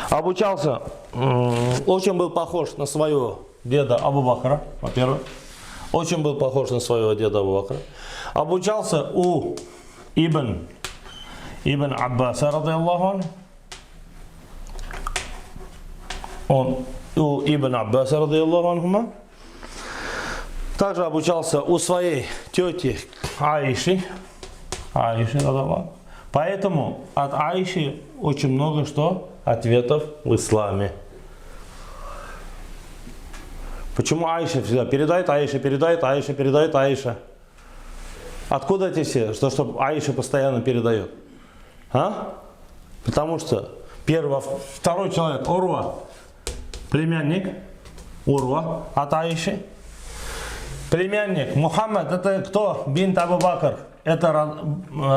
Обучался, очень был похож на своего деда Абу Бакра, во-первых. Очень был похож на своего деда Абу Бакра. Обучался у Ибн Аббаса, радиаллаху ан. Он у Ибн Аббаса, радиаллаху анхума. Также обучался у своей тети Аиши, радиаллаху ан. Поэтому от Аиши очень много ответов в исламе. Почему Аиша всегда передает, Аиша передает, Аиша передает, Аиша? Откуда эти все, что Аиша постоянно передает? А? Потому что второй человек, Урва, племянник, Урва от Аиши. Племянник Мухаммад, это кто? Бинт Абу Бакр. Это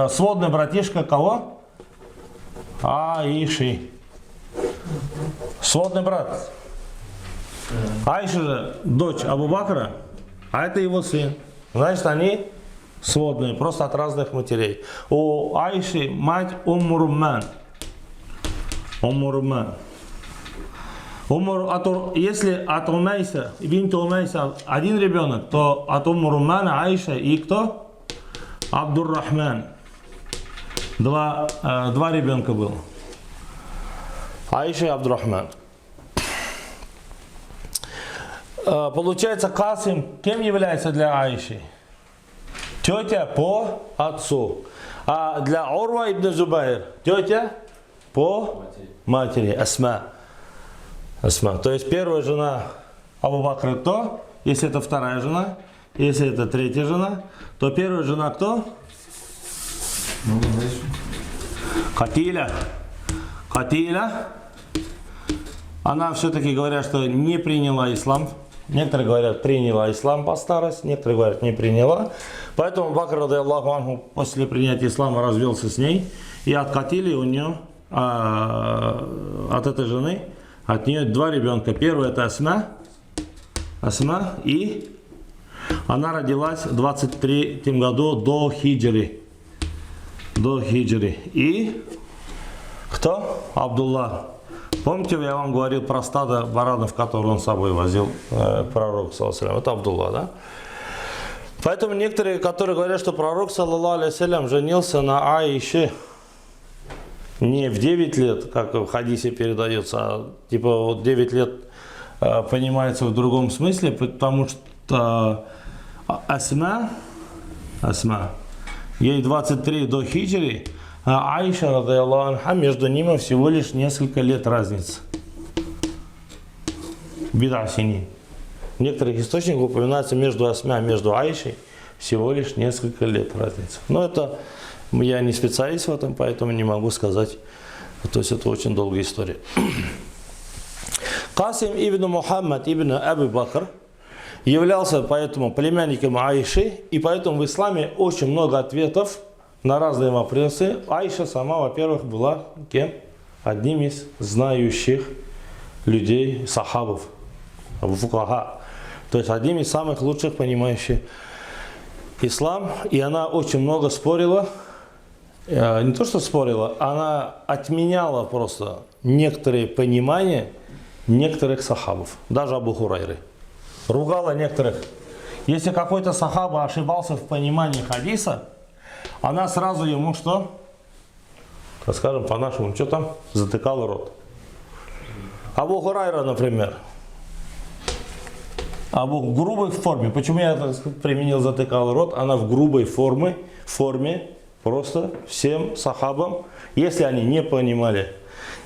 сводный братишка кого? Аиши. Сводный брат. Аиша же дочь Абу Бакра, а это его сын. Значит, они сводные, просто от разных матерей. У Аиши мать Уммуруман. Если от Умайса, бинт Умайса один ребенок, то от Уммурумана Аиша и кто? Абдур-Рахман. Два ребенка было. Аиша и Абдур-Рахман. Получается, Касим кем является для Аиши? Тетя по отцу. А для Урва ибн Зубайр тетя по матери. Асма. То есть первая жена Абу Бакра кто? Если это вторая жена, если это третья жена, то первая жена кто? Катиля. Она все-таки говорят, что не приняла ислам. Некоторые говорят, приняла ислам по старости, некоторые говорят, не приняла. Поэтому Бакр, радиаллаху анху, после принятия ислама развелся с ней. И от Катили у нее, от этой жены, от нее 2 ребенка. Первый это Асма, и она родилась в 23 году до хиджри. И кто? Абдулла. Помните, я вам говорил про стадо баранов, которые он с собой возил, пророк, саллаллаху алейхи ва саллям? Это Абдулла, да? Поэтому некоторые, которые говорят, что пророк, саллаллаху алейхи ва саллям, женился на Аише не в 9 лет, как в хадисе передается, а типа вот 9 лет понимается в другом смысле, потому что Асма, ей 23 до хиджри, а Аиша, радиаллаху анха, между ними всего лишь несколько лет разницы. Бидасини. В некоторых источниках упоминается между Асма и между Аишей всего лишь несколько лет разницы. Но это я не специалист в этом, поэтому не могу сказать. То есть это очень долгая история. Касим ибн Мухаммад ибн Абу Бакр являлся поэтому племянником Аиши, и поэтому в исламе очень много ответов на разные вопросы. Аиша сама, во-первых, была кем? Одним из знающих людей, сахабов. Абу Фукаха. То есть одним из самых лучших понимающих ислам. И она очень много спорила. Не то, что спорила, она отменяла просто некоторые понимания некоторых сахабов. Даже Абу Хурайры. Ругала некоторых. Если какой-то сахаба ошибался в понимании хадиса, она сразу ему что? Так скажем по-нашему, что там? Затыкала рот. Абу Хурайра, например. В грубой форме. Почему я применил затыкал рот? Она в грубой форме просто всем сахабам, если они не понимали,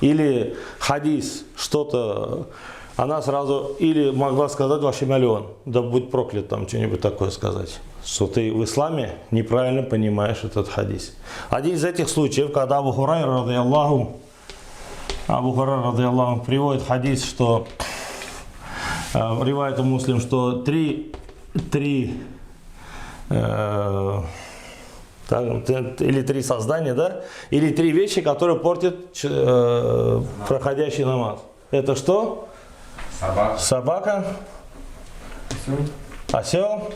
или хадис, что-то, она сразу или могла сказать вашим миллион, да будь проклят, там что-нибудь такое сказать, что ты в исламе неправильно понимаешь этот хадис. Один из этих случаев, когда Абу Хурайра радийаллаху приводит хадис, что ривает муслим, что три создания, да? Или три вещи, которые портят проходящий намаз. Это что? Собака. Осел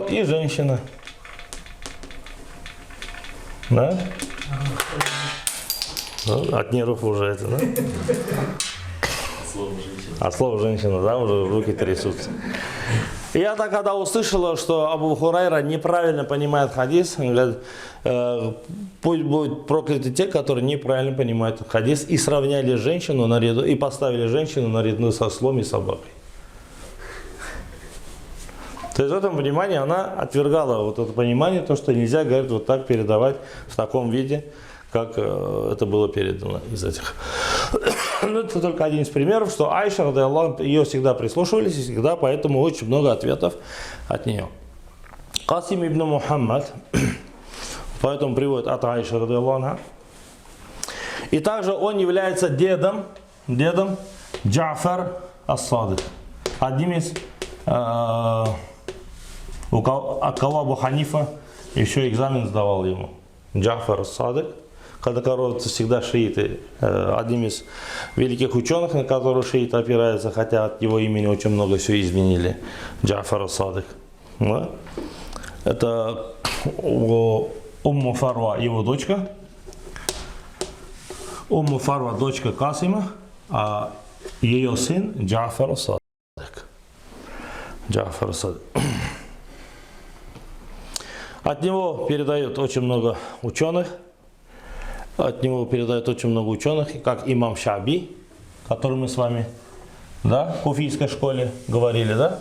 и женщина. Да? Ну, от нервов уже это, да? От слова женщина, да, уже руки трясутся. И я так когда услышала, что Абу Хурайра неправильно понимает хадис, он говорит, пусть будут прокляты те, которые неправильно понимают хадис, и сравняли женщину наряду, и поставили женщину наряду со ослом и собакой. То есть в этом понимании она отвергала вот это понимание, то, что нельзя, говорит, вот так передавать в таком виде, как это было передано из этих. Ну, это только один из примеров, что Айша, радийаллаху, ее всегда прислушивались, и всегда, поэтому очень много ответов от нее. Касим ибн Мухаммад, поэтому приводит от Айши, радийаллаху. И также он является дедом Джафар ас-Садик. Одним из, от кого Абу Ханифа еще экзамен сдавал ему. Джафар ас-Садик. Когда коровятся всегда шииты, одним из великих ученых, на которого шииты опираются, хотя от его имени очень много все изменили. Джафар ас-Садик. Да? Это Умму Фарва, его дочка. Умму Фарва, дочка Касима, а ее сын Джафар ас-Садик. Джафар ас-Садик. От него передают очень много ученых. От него передают очень много ученых, как имам Шаби, который мы с вами, да, в куфийской школе говорили, да,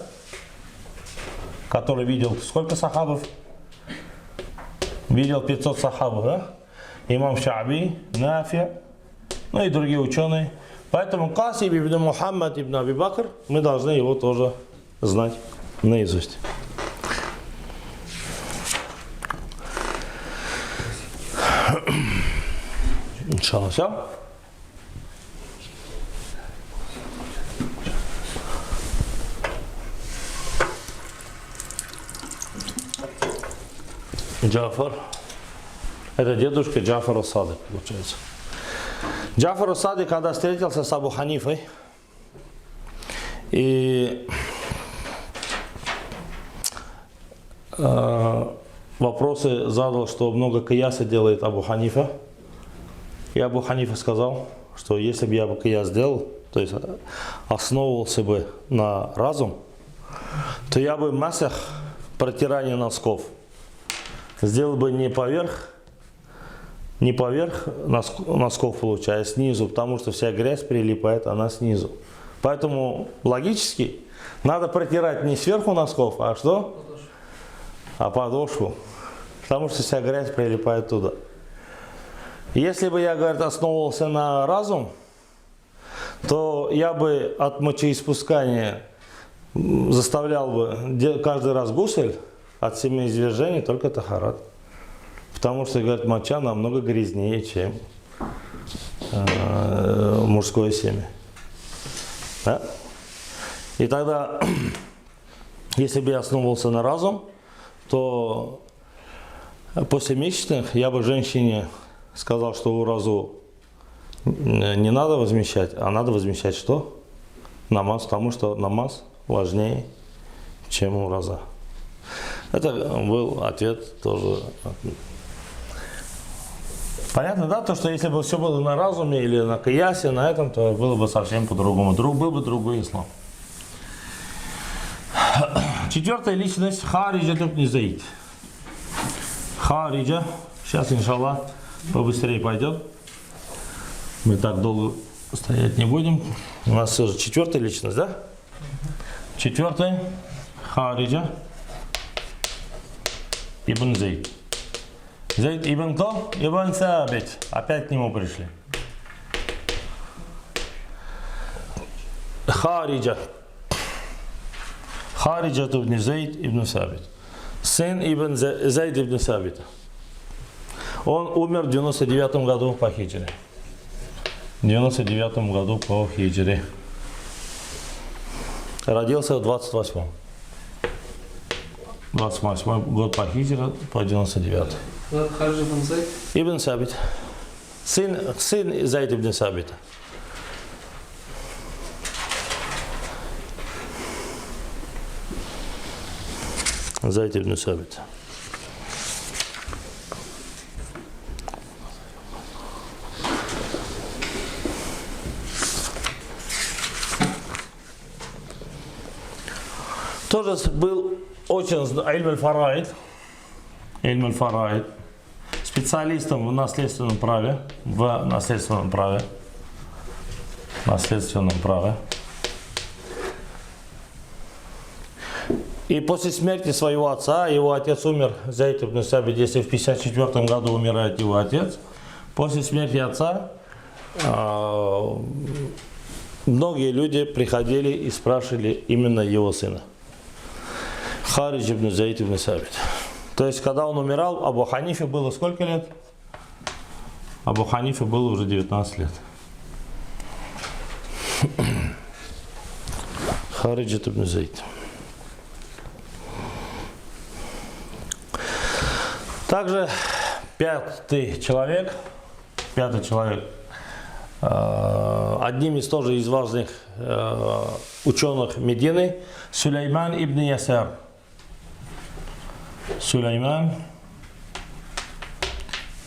который видел сколько сахабов? Видел 500 сахабов, да? Имам Шаби, Нафи, ну и другие ученые. Поэтому Касим ибн Мухаммад ибн Аби Бакр, мы должны его тоже знать наизусть. Иншаллах, все? Джафар. Это дедушка Джафар ас-Садик, получается. Джафар ас-Садик, когда встретился с Абу Ханифой, и вопросы задал, что много кияса делает Абу Ханифа. И Абу Ханифа сказал, что если бы я бы кияс сделал, то есть основывался бы на разум, то я бы масах, протирание носков, сделал бы не поверх носков, получается, снизу, потому что вся грязь прилипает, она снизу. Поэтому логически надо протирать не сверху носков, а что? А подошву. Потому что вся грязь прилипает туда. Если бы я, говорит, основывался на разум, то я бы от мочеиспускания заставлял бы каждый раз гусель, от семяизвержения только тахарат. Потому что, говорит, моча намного грязнее, чем мужское семя. Да? И тогда, если бы я основывался на разум, то после месячных я бы женщине сказал, что уразу не надо возмещать, а надо возмещать что? намаз, потому что намаз важнее, чем ураза. Это был ответ тоже. Понятно, да, то, что если бы все было на разуме или на киясе, на этом, то было бы совсем по-другому. Был бы другой ислам. Четвертая личность Хариджа ибн Заид. Хариджа, сейчас, иншаллах, побыстрее пойдет. Мы так долго стоять не будем. У нас уже четвертая личность, да? Четвертая Хариджа ибн Заид. Заид ибн кто? Ибн Сабит. Опять к нему пришли. Хариджа. Хариджа ибн Заид ибн Сабит. Сын ибн Заид ибн Сабита. Он умер в 99 году по хиджре. В 99 году по хиджре. Родился в 28. 28 год по хиджре, по 99. Хариджа ибн Заид? Ибн Сабит. Сын Заид ибн Сабита. Заид ибн Сабит. Тоже был очень Илм аль-Фараид, специалистом в наследственном праве, И после смерти своего отца, его отец умер, Заид ибн Сабит, если в 54 году умирает его отец, после смерти отца многие люди приходили и спрашивали именно его сына. Харидж ибн Заид ибн Сабит. То есть, когда он умирал, Абу Ханифе было сколько лет? Абу Ханифе было уже 19 лет. Харидж ибн Заид. Также пятый человек, одним из тоже из важных ученых Медины, Сулейман ибн Ясар. Сулейман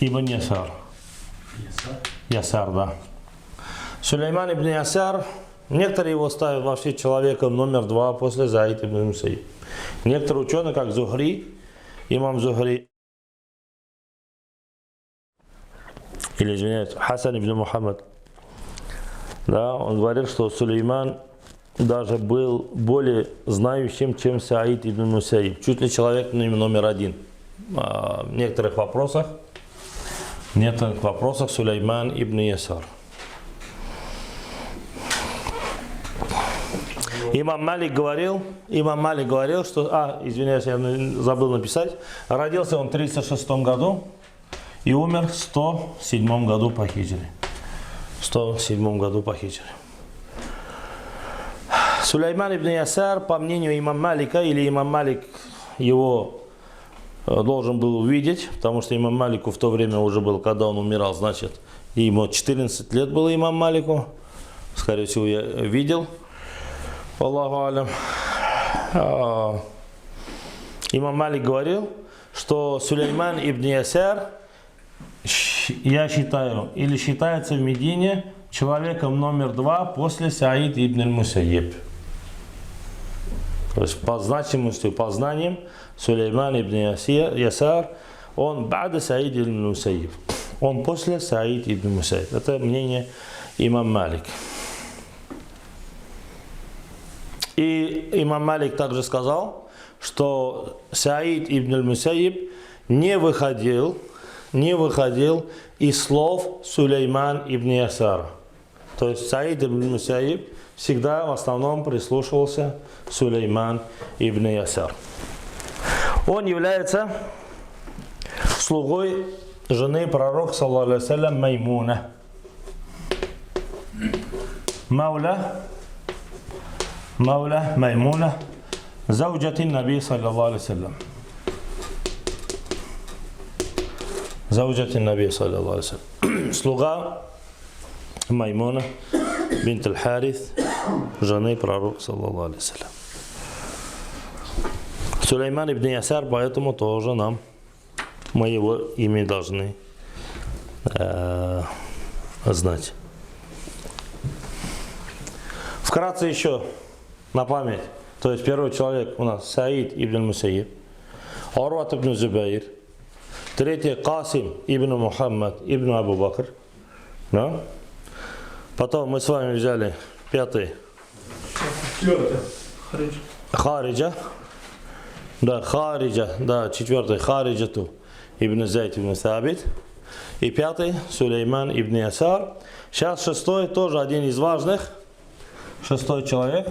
ибн Ясар. Ясар, да. Сулейман ибн Ясар, некоторые его ставят вообще человеком номер 2 после Заид ибн Мусаиб. Некоторые ученые, как Зухри, имам Зухри, или, извиняюсь, Хасан ибн Мухаммад, да, он говорил, что Сулейман даже был более знающим, чем Саид ибн Мусаиб. Чуть ли человек номер 1. В некоторых вопросах Сулейман ибн Ясар. Имам Малик говорил, что, извиняюсь, я забыл написать, родился он в 36 году и умер в 107 году по хиджре. Сулейман ибн Ясар, по мнению имам Малика, или имам Малик его должен был увидеть, потому что имам Малику в то время уже было, когда он умирал, значит, ему 14 лет было имам Малику, скорее всего, я видел, Аллаху алям. Имам Малик говорил, что Сулейман ибн Ясар, я считаю, или считается в Медине человеком номер 2 после Саид ибн Мусаиб. То есть по значимости, по знаниям Сулейман ибн Ясар, он бада Саид ибн Мусаиб. Он после Саид ибн Мусаиб. Это мнение имам Малик. И имам Малик также сказал, что Саид ибн Мусаиб не выходил из слов Сулейман ибн Ясара. То есть Саид ибн Мусаиб всегда в основном прислушивался Сулейман ибн Ясар. Он является слугой жены пророка, саллаллаху алейхи ва саллям, Маймуна. Мауля Маймуна, зауджати Наби, саллаллаху алейхи ва саллям. Зауджати Наби, саллаллаху алейхи ва саллям. Слуга Маймуна бинт аль-Харис, жены пророка, саллаллаху алейхи вассалям. Сулейман ибн Ясар, поэтому тоже мы его имя должны знать. Вкратце еще на память. То есть первый человек у нас Саид ибн Мусайиб, Урват ибн Зубайр, третий Касим ибн Мухаммад ибн Абу Бакр. Да? Потом мы с вами взяли пятый Хариджа. Да, Хариджа, да, четвертый Хариджату ибн Зайд ибн Сабит. И пятый Сулейман ибн Ясар. Сейчас шестой, тоже один из важных. Шестой человек.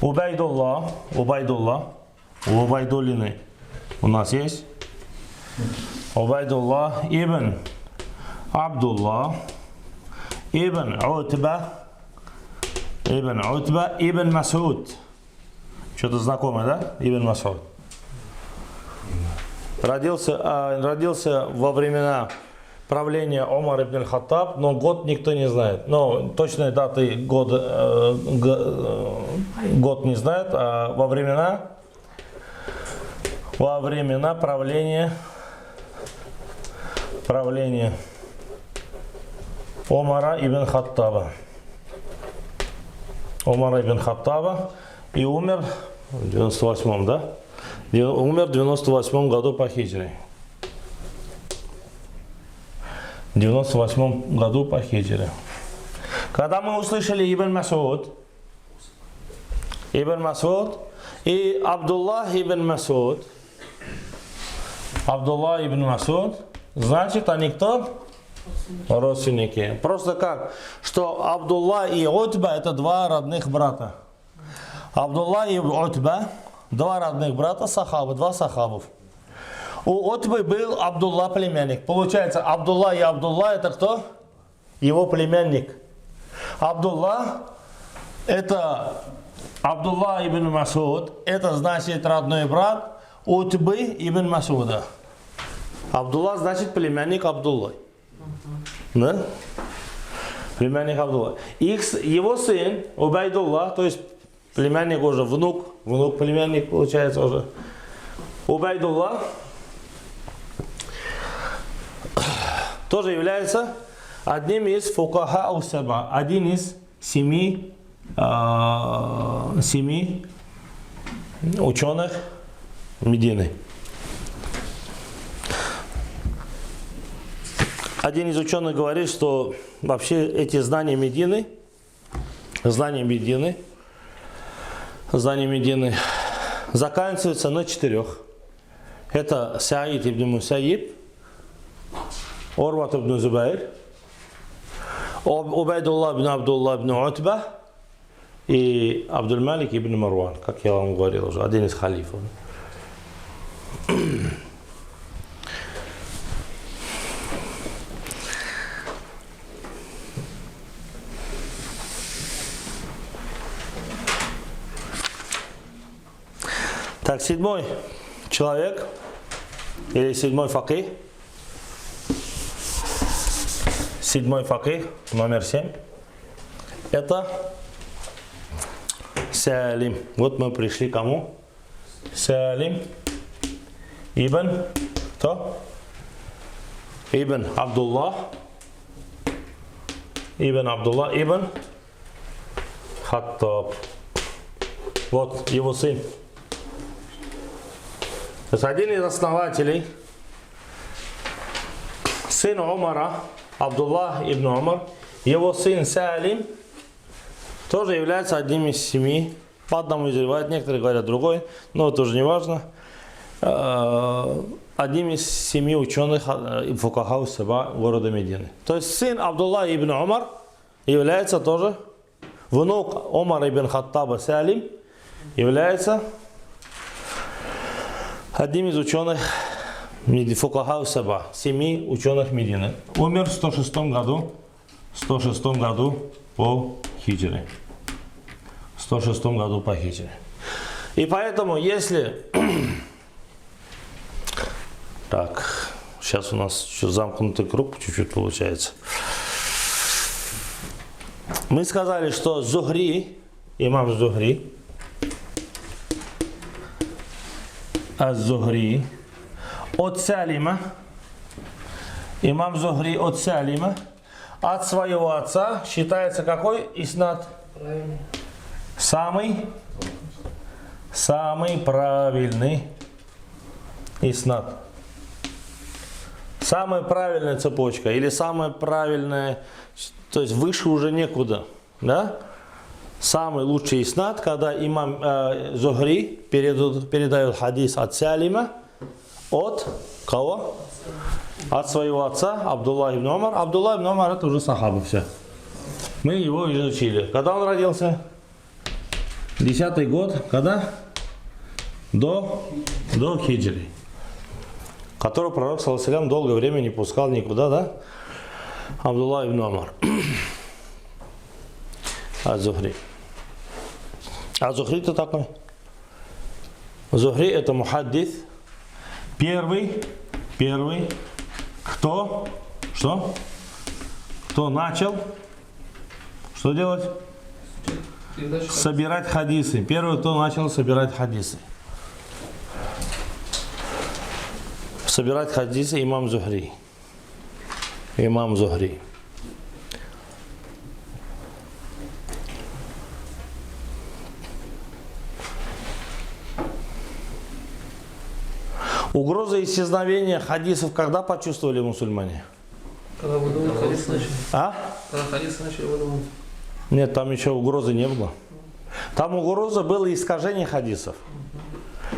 Убайдуллах, Убайдуллины у нас есть. Убайдуллах ибн Абдуллах ибн Утба ибн Масуд. Что-то знакомое, да? Ибн Масуд. Родился во времена правления Омар ибн Хаттаб, но год никто не знает. Но точной даты год не знает, а во времена правления Омара ибн Хаттаба. И умер в 98-м, да? Умер в 98 году по хиджре. В 98 году по хиджре. Когда мы услышали Ибн Масуд и Абдуллах ибн Масуд, значит, они кто? Родственники. Просто как? Что Абдулла и Утба это два родных брата. Абдулла и Утба два родных брата, сахабы, два сахабов. У Утбы был Абдулла племянник. Получается, Абдулла и Абдулла это кто? Его племянник. Абдулла это Абдулла ибн Масуд. Это значит родной брат Утбы ибн Масуда. Абдулла значит племянник Абдуллы. Да? Племянник Абдулла. Его сын Убайдулла, то есть племянник уже внук племянник получается уже. Убайдулла тоже является одним из фукаха ус-саба, один из семи ученых Медины. Один из ученых говорит, что вообще эти знания Медины заканчиваются на 4. Это Саид ибн Мусайиб, Урват ибн Зубайр, Убайдуллах ибн Абдуллах ибн Утба и Абдуль-Малик ибн Марван, как я вам говорил уже, один из халифов. Так, седьмой человек, или седьмой факих, номер 7, это Салим. Вот мы пришли к кому? Салим ибн, кто? Ибн Абдуллах ибн Хаттаб. Вот его сын. То есть один из основателей, сын Умара, Абдуллах ибн Умар, его сын Салим, тоже является одним из 7. По одному из ревайот, некоторые говорят другой, но это уже не важно. Одним из 7 ученых фукаха ус-саба города Медины. То есть сын Абдуллах ибн Умар является тоже, внук Умара ибн Хаттаба Салим, является одним из ученых фукаха ус-саба, 7 ученых Медины. Умер в 106 году по хиджре. И поэтому, если... Так, сейчас у нас еще замкнутый круг чуть-чуть получается. Мы сказали, что Зухри, имам Зухри, Az-Зухри, от Салима, имам Зухри от Салима, от своего отца считается какой иснад? Самый правильный иснад. Самая правильная цепочка или самая правильная, то есть выше уже некуда, да? Самый лучший иснад, когда имам Зухри передает хадис от Салима, от кого? От своего отца Абдулла ибн Умар. Абдулла ибн Умар это уже сахаба все. Мы его изучили. Когда он родился? 10-й год. Когда? До хиджри. Которого пророк, саллаллаху алейхи ва саллям, долгое время не пускал никуда, да? Абдулла ибн Умар. Az-Зухри. Az-Зухри это такой? Зухри это мухаддис. Первый, кто? Что? Кто начал? Что делать? Собирать хадисы. Первый, кто начал собирать хадисы. Собирать хадисы имам Зухри. Имам Зухри. Угроза исчезновения хадисов когда почувствовали мусульмане? Когда выдумывать хадисы начали. А? Когда хадисы начали выдумывать. Нет, там еще угрозы не было. Там угроза было искажение хадисов.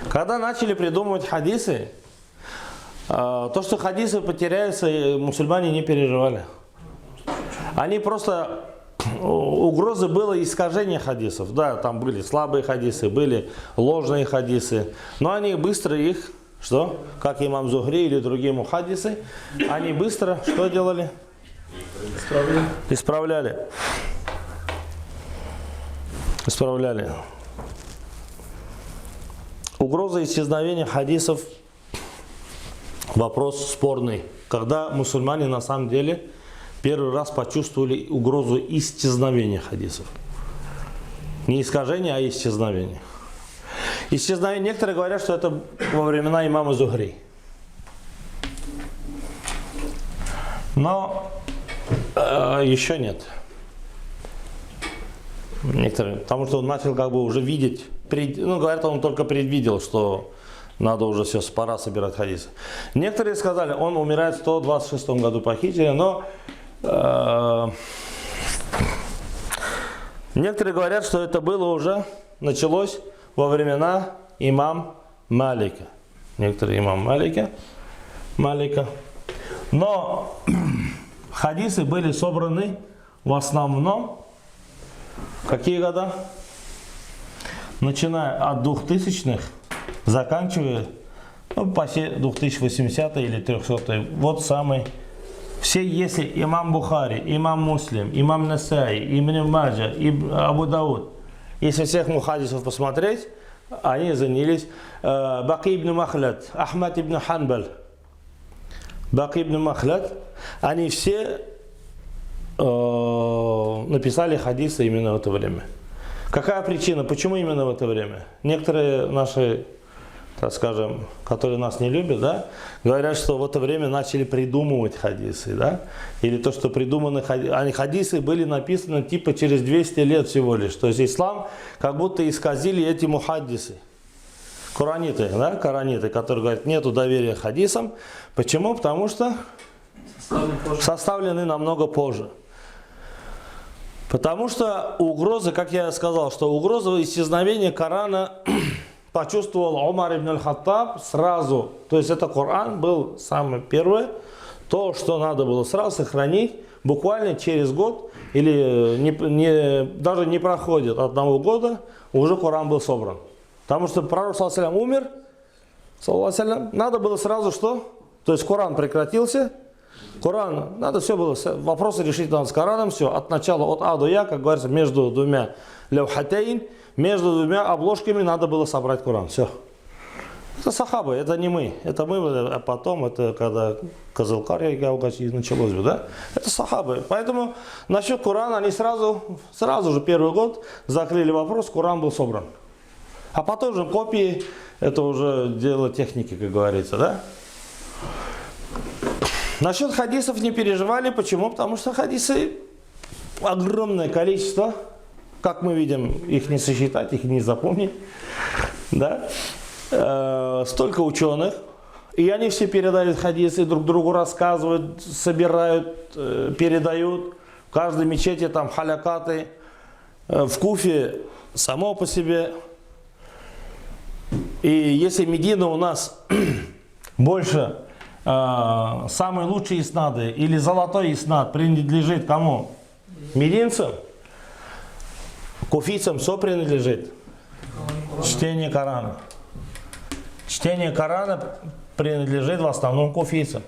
Когда начали придумывать хадисы, то, что хадисы потеряются, мусульмане не переживали. Они просто... Угроза было искажение хадисов. Да, там были слабые хадисы, были ложные хадисы. Но они быстро их... Что? Как имам Зухри или другие мухаддисы, они быстро что делали? Исправляли. Угроза исчезновения хадисов – вопрос спорный. Когда мусульмане на самом деле первый раз почувствовали угрозу исчезновения хадисов. Не искажения, а исчезновения. Исчезновение. Некоторые говорят, что это во времена имама Зухри. Но еще нет. Некоторые, потому что он начал как бы уже видеть, говорят, он только предвидел, что надо уже все, пора собирать хадисы. Некоторые сказали, он умирает в 126 году по хиджре, но некоторые говорят, что это было уже, началось во времена имам Малика. Некоторые имам Малика. Но хадисы были собраны в основном, какие года? Начиная от 2000-х, заканчивая почти 2080 или 300. Вот самый. Все, если имам Бухари, имам Муслим, имам Насаи, Ибн Маджа, Абу Дауд, если всех мухаддисов посмотреть, они занялись Баки ибн Махлад, Ахмад ибн Ханбаль, Баки ибн Махлад, они все написали хадисы именно в это время. Какая причина? Почему именно в это время? Некоторые наши, так скажем, которые нас не любят, да, говорят, что в это время начали придумывать хадисы, да, или то, что придуманы хадисы были написаны типа через 200 лет всего лишь. То есть ислам как будто исказили эти мухаддисы. Кораниты, да, кораниты, которые говорят, нету доверия хадисам. Почему? Потому что составлены намного позже. Потому что угроза, как я сказал, что угроза исчезновения Корана почувствовал Умар ибн аль-Хаттаб сразу. То есть это Коран был самое первое, то, что надо было сразу сохранить, буквально через год, или даже не проходит одного года, уже Коран был собран. Потому что пророк, саллаллаху алейхи ва саллям, умер, саллаллаху алейхи ва саллям, надо было сразу что? То есть Коран прекратился, Коран, надо все было, вопросы решить надо с Кораном, все, от начала, от А до Я, как говорится, между двумя лявхатейн, между двумя обложками надо было собрать Коран, все. Это сахабы, это не мы. Это мы, а потом, это когда Кызылкария началось бы, да? Это сахабы. Поэтому насчет Корана они сразу же первый год закрыли вопрос, Коран был собран. А потом уже копии, это уже дело техники, как говорится, да? Насчет хадисов не переживали. Почему? Потому что хадисы огромное количество. Как мы видим, их не сосчитать, их не запомнить. Да? Столько ученых. И они все передают хадисы, друг другу рассказывают, собирают, передают. В каждой мечети там халякаты. В Куфе само по себе. И если Медина у нас больше, самый лучший иснады или золотой иснад принадлежит кому? Мединцам? Куфийцам все принадлежит? Чтение Корана. Чтение Корана принадлежит в основном куфийцам.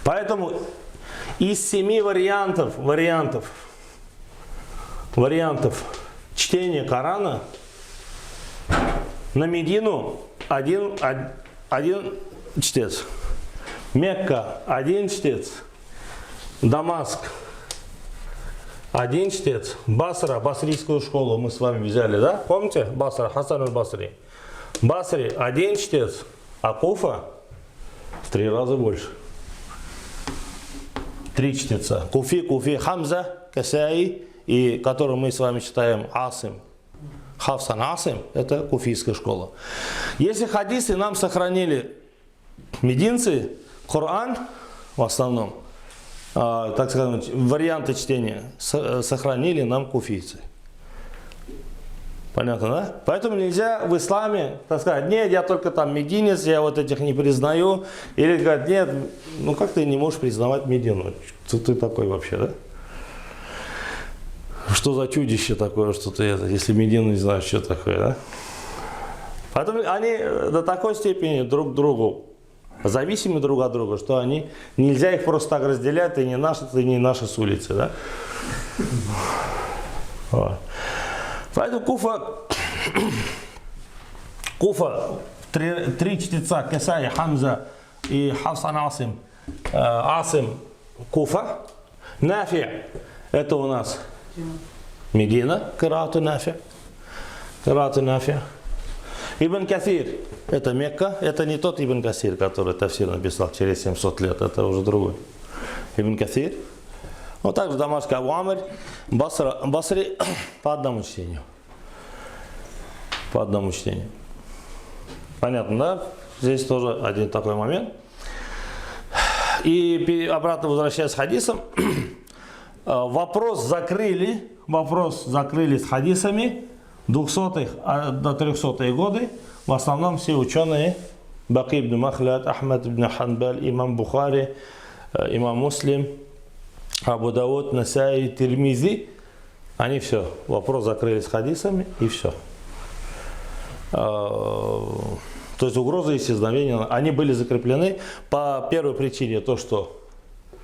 Поэтому из 7 вариантов чтения Корана на Медину один чтец. Мекка один чтец. Дамаск один чтец. Басра, басрийскую школу мы с вами взяли, да? Помните? Басра, Хасан аль-Басри. Басри один чтец, а Куфа в 3 раза больше. 3 чтеца. Куфи, Хамза, Касаи, и который мы с вами читаем Асим. Хафсан Асим, это куфийская школа. Если хадисы нам сохранили мединцы, Коран в основном, так скажем, варианты чтения сохранили нам куфийцы. Понятно, да? Поэтому нельзя в исламе, так сказать, нет, я только там мединец, я вот этих не признаю. Или говорят, нет, ну как ты не можешь признавать Медину? Кто ты такой вообще, да? Что за чудище такое, что ты это, если Медину не знаешь, что такое, да? Поэтому они до такой степени друг другу зависимы друг от друга, что они, нельзя их просто так разделять, ты не наши с улицы, да? Вот. Поэтому Куфа, 3 чтеца, Касай, Хамза и Хафсан Асим, Куфа. Нафи, это у нас Медина, Кираату Нафи. Ибн Касир, это Мекка, это не тот Ибн Касир, который Тафсир написал через 700 лет, это уже другой. Ибн Касир. Вот также Дамаск, Абу Амр, Басри по одному чтению. Понятно, да? Здесь тоже один такой момент. И обратно возвращаясь к хадисам, вопрос закрыли с хадисами 200-х до 300-е годы. В основном все ученые, Баки ибн Махлад, Ахмад ибн Ханбаль, имам Бухари, имам Муслим, Абу Дауд, Насаи, Тирмизи, они все, вопрос закрыли с хадисами и все. То есть угрозы исчезновения, они были закреплены по первой причине, то что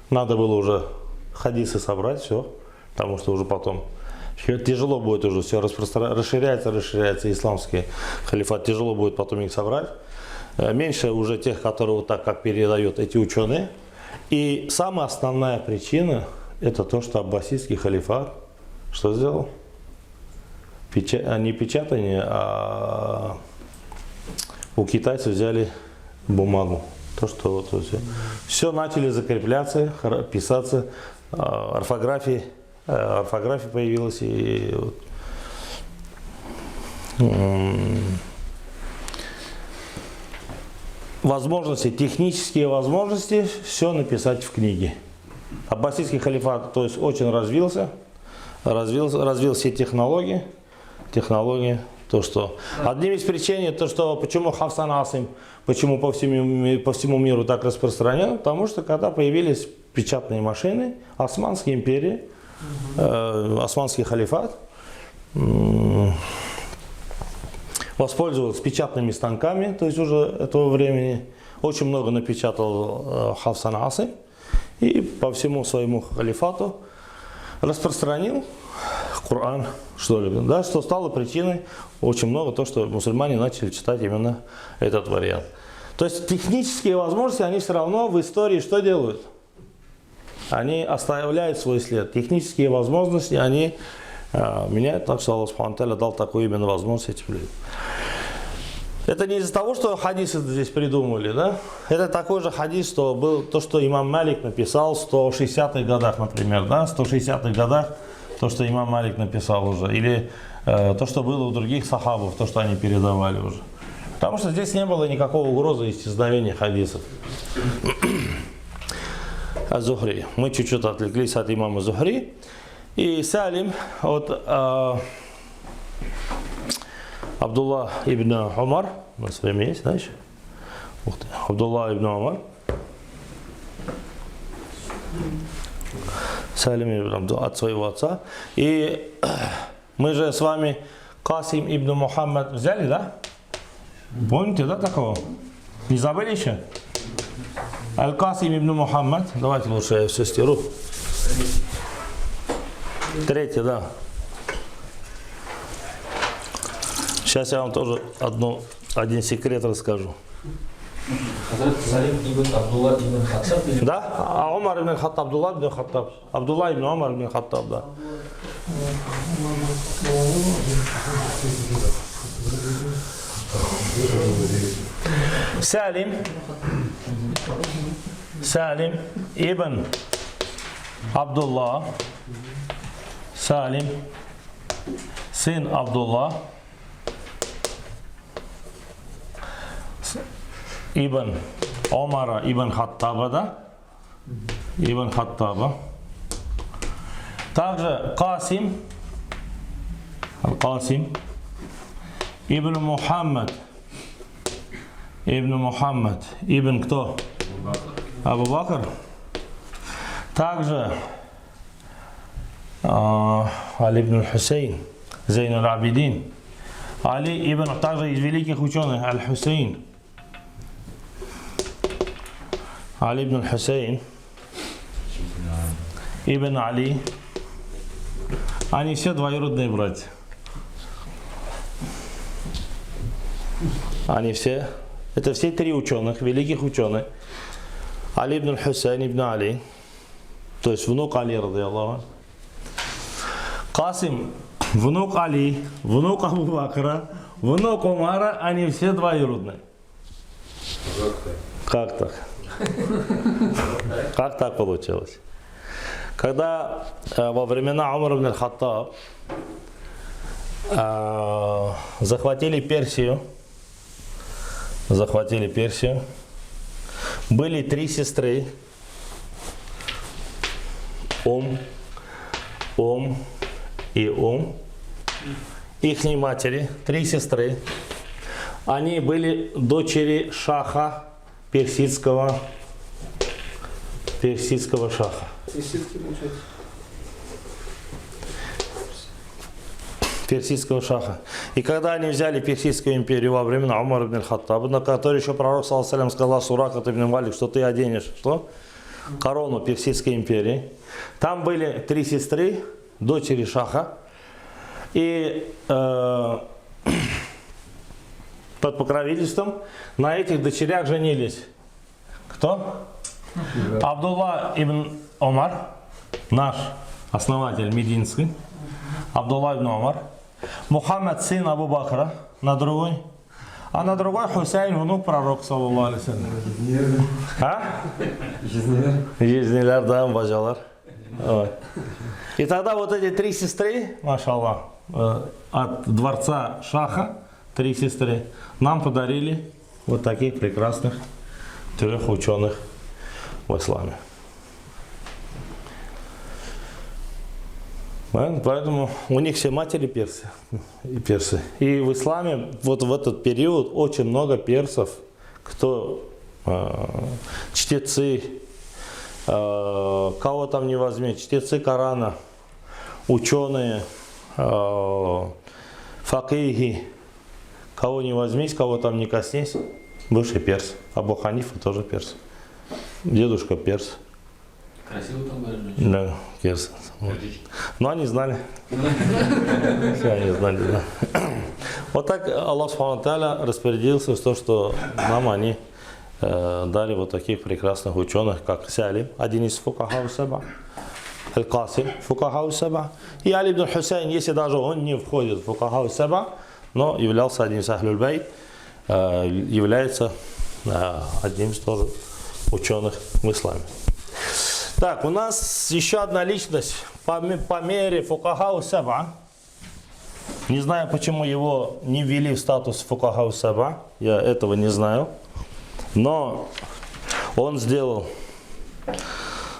надо было уже хадисы собрать, все, потому что уже потом тяжело будет уже все расширяется исламский халифат, тяжело будет потом их собрать. Меньше уже тех, которые вот так как передают эти ученые. И самая основная причина это то, что аббасидский халифат что сделал? Не печатание, а у китайцев взяли бумагу. То, что вот все начали закрепляться, писаться, орфография появилась и возможности, технические возможности все написать в книге. Аббасидский халифат, то есть очень развился все технологии, то что одним из причин, то что почему Хафсан Асим, почему по всему миру так распространен, потому что когда появились печатные машины, Османская империя, Османский халифат воспользовался печатными станками, то есть уже этого времени очень много напечатал Хафсан Асим и по всему своему халифату распространил Коран, что ли. Да, что стало причиной очень много то, что мусульмане начали читать именно этот вариант. То есть технические возможности, они все равно в истории что делают? Они оставляют свой след. Технические возможности, они меняют, так что Аллах Субхану Тааля дал такую именно возможность этим людям. Это не из-за того, что хадисы здесь придумали, да? Это такой же хадис, что был то, что имам Малик написал в 160-х годах, например, да? В 160-х годах то, что имам Малик написал уже. Или то, что было у других сахабов, то, что они передавали уже. Потому что здесь не было никакой угрозы исчезновения хадисов. Аз-Зухри. Мы чуть-чуть отвлеклись от имама Зухри. И Салим от Абдулла ибн Умар. У нас время есть, знаешь? Абдулла ибн Умар. Салим от своего отца. И мы же с вами Касим ибн Мухаммад взяли, да? Помните, да, такого? Не забыли еще? Аль-Касим ибн Мухаммад. Давайте лучше я все стеру. Третье, да. Сейчас я вам тоже один секрет расскажу. Салим ибн Абдулла ибн Хаттаб. Да? А Умар ибн Хаттаб, Абдулла ибн Хаттаб. Абдулла ибн Умар ибн Хаттаб, да. Салим ибн Абдулла. Салим, сын Абдулла, ибн Омара ибн Хаттаба, да? Ибн Хаттаба. Также Касим, Касим, ибн Мухаммад, ибн кто? Абу Бакр. Также Али ибн Хусейн, Зейн аль-Абидин. Али ибн, также из великих ученых, Аль-Хусейн. Али ибн Хусейн, ибн Али. Они все двоюродные братья. Они все, это все три ученых, великих ученых. Али ибн Хусейн ибн Али, то есть внук Али, ради Аллаху. Касим, внук Али, внук Абу Бакра, внук Умара, они все двоюродные. Как так? Как так получилось? Когда во времена Умара ибн аль-Хаттаб захватили Персию, были три сестры, и ихней матери, три сестры. Они были дочери шаха, персидского шаха. Персидского шаха. И когда они взяли Персидскую империю во времена Умара ибн аль-Хаттаба, на которой еще пророк саллаллаху алейхи ва саллям сказал Сурака ибн Малик, что ты оденешь что? Корону Персидской империи. Там были три сестры, дочери шаха, и под покровительством на этих дочерях женились. Кто? Абдулла ибн Умар, наш основатель мединский, Абдулла ибн Умар, Мухаммад сын Абу Бакра на другой, а на другой Хусейн, внук пророка, саллаллаху алейхи ва саллям. А? Жизнелер, да, бажалар. И тогда вот эти три сестры, машаллах, от дворца шаха, три сестры, нам подарили вот таких прекрасных трех ученых в исламе. Поэтому у них все матери персы. И в исламе вот в этот период очень много персов, кто чтецы, кого там не возьми, чтецы Корана, ученые, факихи, кого не возьмись, кого там не коснись, бывший перс. Абу Ханифа тоже перс. Дедушка перс. Красиво там были женщины. Да, Кирс. Но они знали. Все они знали, да. Вот так Аллах Субхану Тааля распорядился, что нам они дали вот таких прекрасных ученых, как Салим, один из фукахау саба, Аль-Касим, фукахау саба, и Али ибн Хусейн, если даже он не входит в фукахау саба, но являлся одним из Ахлюль Байт, является одним из тоже ученых в исламе. Так, у нас еще одна личность по мере фукахау саба. Не знаю, почему его не ввели в статус фукахау саба, я этого не знаю. Но он сделал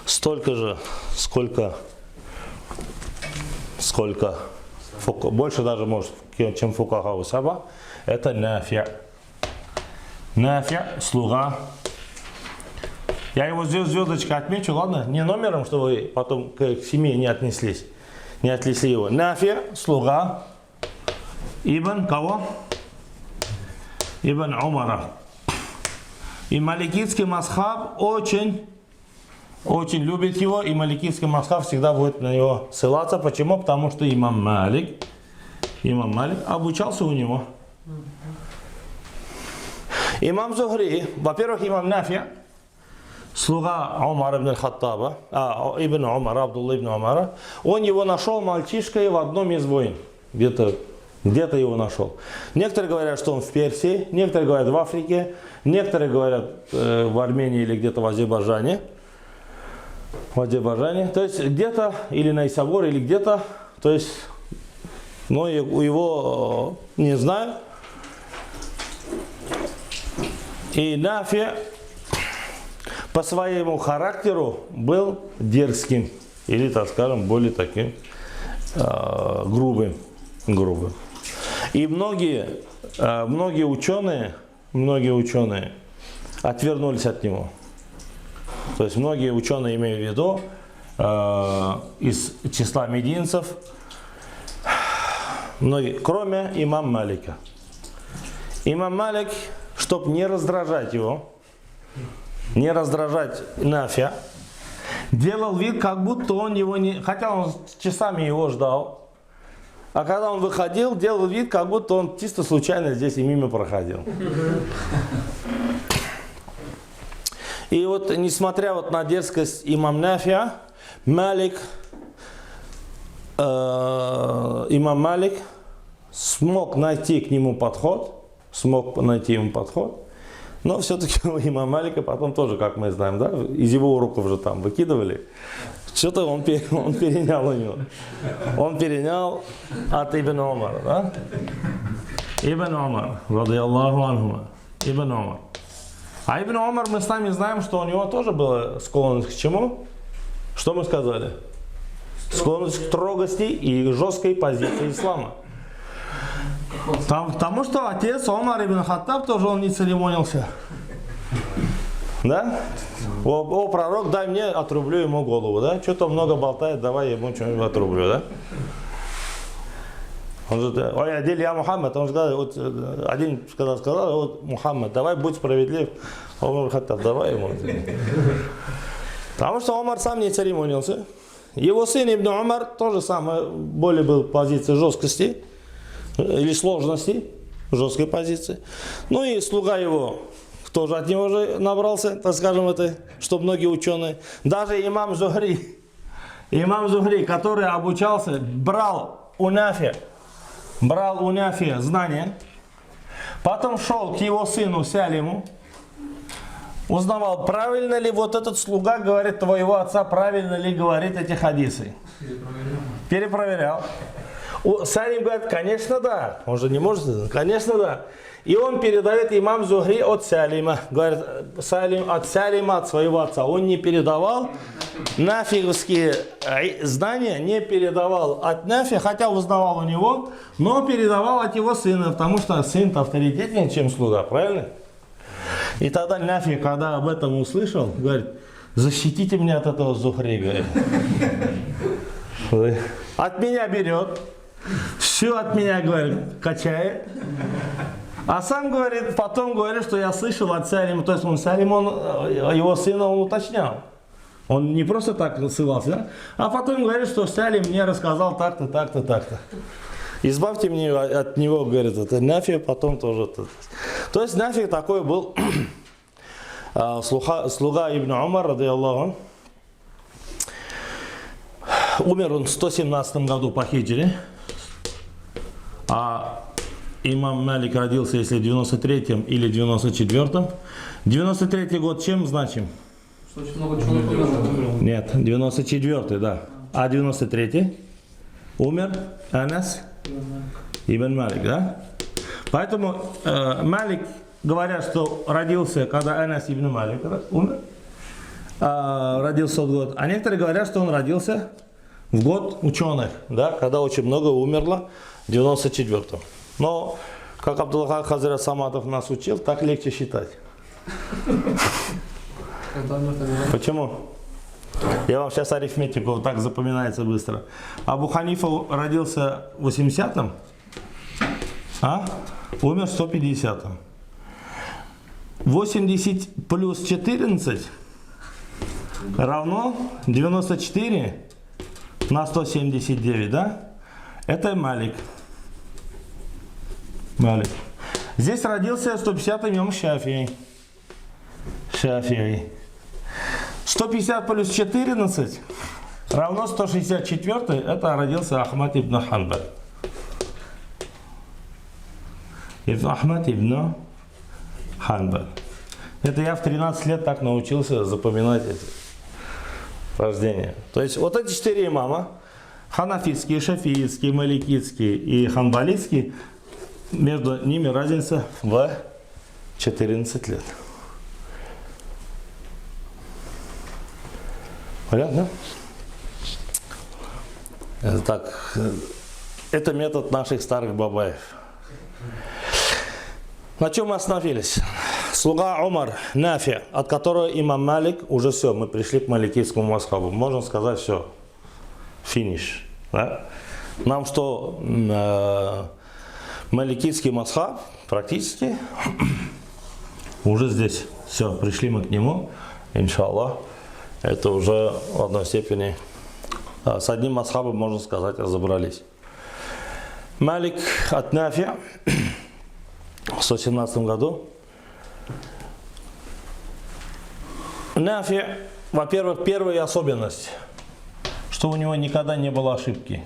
столько же, сколько больше даже может, чем фукахау саба. Это Нафи'. Нафи', слуга. Я его звездочкой отмечу, ладно? Не номером, чтобы вы потом к семье не отнеслись. Не отнесли его. Нафи', слуга. Ибн кого? Ибн Умара. И маликитский масхаб очень любит его, и маликитский масхаб всегда будет на него ссылаться. Почему? Потому что имам Малик обучался у него. Имам Зухри, во-первых, имам Нафи', слуга Умара ибн Хаттаба, ибн Умара, Абдулла ибн Умара, он его нашел мальчишкой в одном из войн. Где-то его нашел. Некоторые говорят, что он в Персии, некоторые говорят в Африке, некоторые говорят в Армении или где-то в Азербайджане. То есть где-то, или на Исаборе, или где-то, то есть, но его не знаю. И Нафи по своему характеру был дерзким, или, так скажем, более таким грубым. И многие ученые отвернулись от него. То есть многие ученые, имею в виду, из числа мединцев, многие, кроме имама Малика. Имам Малик, чтобы не раздражать его, не раздражать Нафи', делал вид, как будто он его не... Хотя он часами его ждал. А когда он выходил, делал вид, как будто он чисто случайно здесь и мимо проходил. И вот, несмотря вот на дерзкость имам Нафи', имам Малик смог найти к нему подход, но все-таки у имама Малика потом тоже, как мы знаем, да, из его уроков же там выкидывали. Что-то он перенял у него. Он перенял от Ибн Умара, да? Ибн Умар, радиаллаху анхума. Ибн Умар. А Ибн Умар, мы сами знаем, что у него тоже была склонность к чему? Что мы сказали? Склонность к строгости и жесткой позиции ислама. Потому что отец Умар ибн Хаттаб тоже он не церемонился. Да? О, пророк, дай мне, отрублю ему голову, да? Что-то много болтает, давай я ему что-нибудь отрублю, да? Он же, ой, Адиль, я Мухаммад, он же сказал, вот, один сказал, вот, Мухаммад, давай будь справедлив, Умар Хаттаб, давай ему. Потому что Умар сам не церемонился. Его сын Ибн Умар тоже самое, более был в позиции жесткости, или сложности, жесткой позиции. Ну и слуга его, тоже от него же набрался, так скажем, это, что многие ученые. Даже имам Зухри, который обучался, брал у Нафи' знания, потом шел к его сыну Салиму, узнавал, правильно ли вот этот слуга говорит твоего отца, правильно ли говорит эти хадисы. Перепроверял. Салим говорит, конечно да. Он же не может, конечно да. И он передает имам Зухри от Салима. Говорит, Салим от Салима, от своего отца. Он не передавал нафиговские знания, не передавал от Нафи, хотя узнавал у него, но передавал от его сына, потому что сын-то авторитетнее, чем слуга, правильно? И тогда Нафи, когда об этом услышал, говорит, защитите меня от этого Зухри, говорит. От меня берет, все от меня, говорит, качает. А сам говорит, потом говорит, что я слышал от Салима, то есть он Салим, его сына он уточнял. Он не просто так ссылался, да? А потом говорит, что Салим мне рассказал так-то, так-то, так-то. Избавьте меня от него, говорит, это Нафи, потом тоже. То есть Нафи такой был слуга Ибн Умар, ради Аллаху. Умер он в 117 году по хиджре. А имам Малик родился, если в 93-м или 94-м. 93-й год чем значим? Что очень много человек умерло. Нет, 94-й, да. А 93-й? Умер Анас Ибн Малик, да? Поэтому Малик, говорят, что родился, когда Анас Ибн Малик умер, родился в год. А некоторые говорят, что он родился в год ученых, да, когда очень много умерло, в 94-м. Но, как Абдуллах Хазрат Саматов нас учил, так легче считать. Почему? Я вам сейчас арифметику, так запоминается быстро. Абу Ханифа родился в 80-м, а умер в 150-м. 80 плюс 14 равно 94 на 179, да? Это Малик. Малик. Здесь родился 150-й имам Шафии. 150 плюс 14 равно 164, это родился Ахмад ибн Ханбаль. Ахмад ибн Ханбаль. Это я в 13 лет так научился запоминать эти рождения. То есть вот эти 4 имама, ханафитский, шафиитский, маликитский и ханбалитский, между ними разница в 14 лет. Понятно? Так, это метод наших старых бабаев. На чем мы остановились? Слуга Умар, Нафи, от которого имам Малик, уже все, мы пришли к маликитскому масхабу. Можно сказать, все, финиш. Да? Нам что, маликитский масхаб практически уже здесь. Все, пришли мы к нему, иншаллах. Это уже в одной степени с одним масхабом, можно сказать, разобрались. Малик от Нафи в 117 году. Нафи, во-первых, первая особенность, что у него никогда не было ошибки.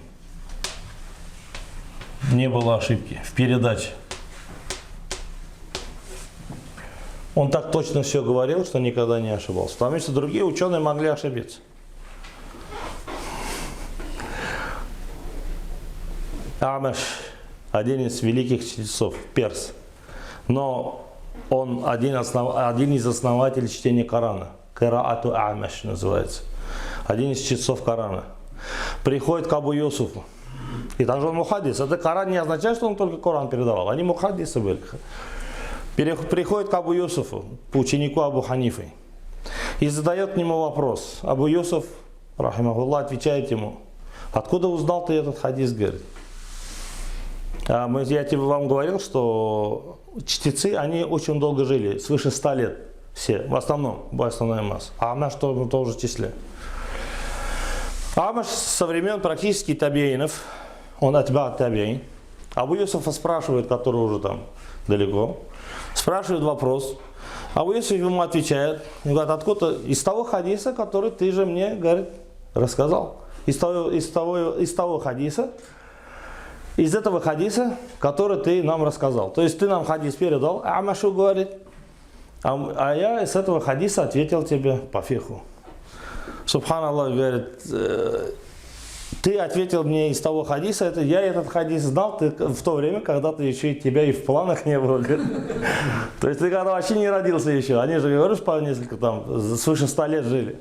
Не было ошибки в передаче. Он так точно все говорил, что никогда не ошибался. Потому что другие ученые могли ошибиться. Амаш, один из великих чтецов, перс. Но он один из основателей чтения Корана. Кираату Амаш называется. Один из чтецов Корана. Приходит к Абу Юсуфу. И также он мухаддис. Это Коран не означает, что он только Коран передавал. Они мухаддисы были. Приходит к Абу Юсуфу, по ученику Абу Ханифы, и задает нему вопрос. Абу Юсуф, рахимахуллах, отвечает ему: откуда узнал ты этот хадис, говорит? Я тебе вам говорил, что чтецы, они очень долго жили, свыше 100 лет, все, в основном, основная масса. А Амаш тоже в том же числе. Амаш со времен практически табиинов, он атба табиин. Абу Юсуфа спрашивает, который уже там далеко, спрашивает вопрос. Абу Юсуф ему отвечает, и говорит: откуда? Из того хадиса, который ты же мне, говорит, рассказал. Из того хадиса, из этого хадиса, который ты нам рассказал. То есть ты нам хадис передал, а Амашу говорит, а я из этого хадиса ответил тебе по фиху. Субханаллах, говорит, ты ответил мне из того хадиса, я этот хадис знал в то время, когда ты еще тебя и в планах не было. То есть ты когда вообще не родился еще. Они же, говоришь, по несколько там, свыше 100 лет жили.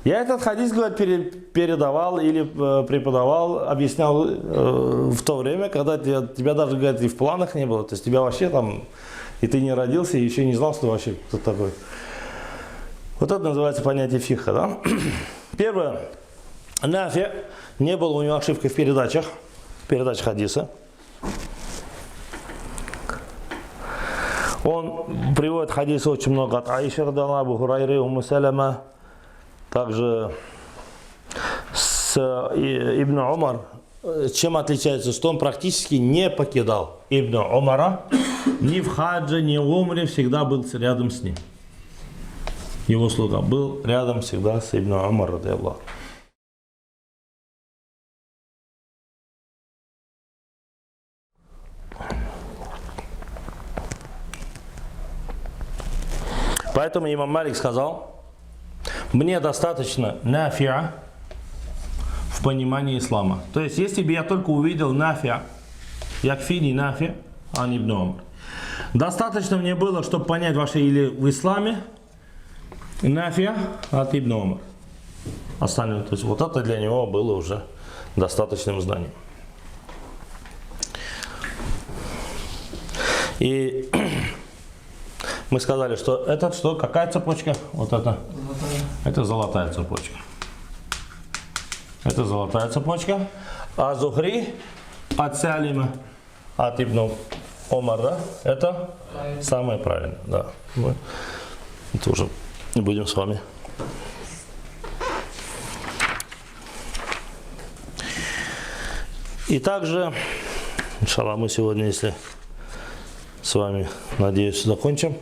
Я этот хадис, говорит, передавал или преподавал, объяснял в то время, когда тебя даже, говорит, и в планах не было. То есть тебя вообще там, и ты не родился, и еще не знал, что вообще кто такой. Вот это называется понятие фиха, да? Первое. Нафи, не было у него ошибки в передачах хадиса. Он приводит хадисы очень много от Аиши, Абу Хурайры, Умму Салама Также с Ибн Умар, чем отличается, что он практически не покидал Ибн Умара, ни в хаджи, ни в умре, всегда был рядом с ним. Его слуга был рядом всегда с Ибн Умар, ради Аллаха. Поэтому имам Малик сказал: мне достаточно нафиа в понимании ислама. То есть, если бы я только увидел нафиа, якфини нафи, а не ибн Умар, достаточно мне было, чтобы понять ваше или в исламе нафиа от ибн Умар. Остальное, то есть, вот это для него было уже достаточным знанием. И мы сказали, что это что? Какая цепочка? Вот это. Это золотая цепочка. Это золотая цепочка. А Зухри от Салима, от Ибн Умар, да? Это самое правильное. Да. Мы тоже будем с вами. И также, иншаллах, мы сегодня, если с вами, надеюсь, закончим.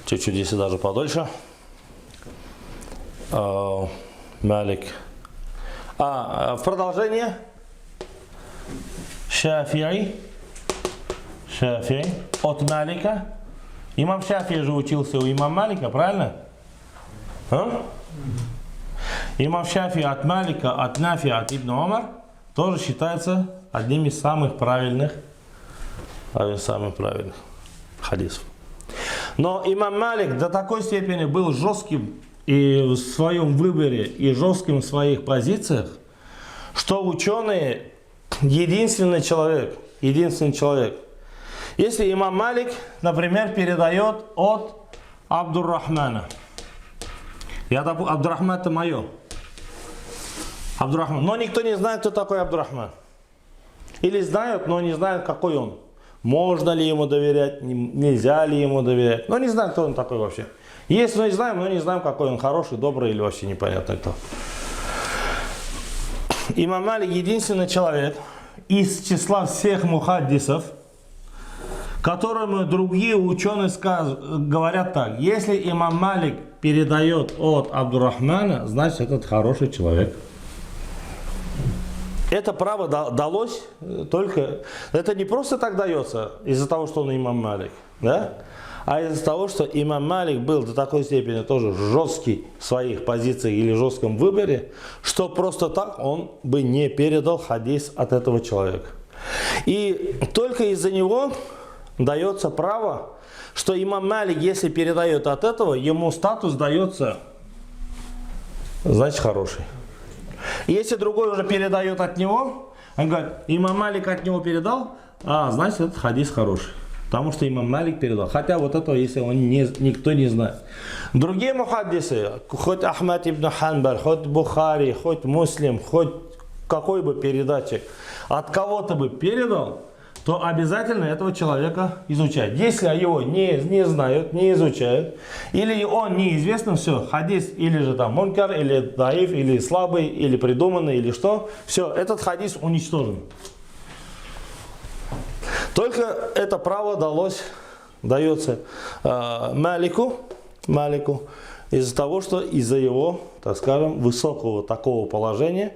Чуть-чуть, если даже подольше. Малик. В продолжение. Шафи'и от Малика. Имам Шафи'и же учился у имама Малика, правильно? Имам Шафи'и от Малика, от Нафи, от Ибн Умар тоже считается одним из самых правильных хадисов. Но имам Малик до такой степени был жестким и в своем выборе, и жестким в своих позициях, что ученые единственный человек. Если имам Малик, например, передает от Абдуррахмана. Абдуррахман это мое. Абдуррахман. Но никто не знает, кто такой Абдуррахман. Или знают, но не знают, какой он. Можно ли ему доверять, нельзя ли ему доверять. Но не знаем, кто он такой вообще. Есть, но не знаем, какой он, хороший, добрый или вообще непонятно кто. Имам Малик единственный человек из числа всех мухаддисов, которому другие ученые говорят так: если имам Малик передает от Абдуррахмана, значит этот хороший человек. Это право далось только... Это не просто так дается из-за того, что он имам Малик, да? А из-за того, что имам Малик был до такой степени тоже жесткий в своих позициях или жестком выборе, что просто так он бы не передал хадис от этого человека. И только из-за него дается право, что имам Малик, если передает от этого, ему статус дается, значит, хороший. Если другой уже передает от него, он говорит: имам Малик от него передал, значит, этот хадис хороший. Потому что имам Малик передал. Хотя вот этого, если он никто не знает. Другие мухаддисы, хоть Ахмад ибн Ханбаль, хоть Бухари, хоть Муслим, хоть какой бы передатчик от кого-то бы передал, то обязательно этого человека изучать. Если его не знают, не изучают, или он неизвестен, все, хадис или же там мункар, или даиф, или слабый, или придуманный, или что, все, этот хадис уничтожен. Только это право дается Малику из-за того, что из-за его, так скажем, высокого такого положения.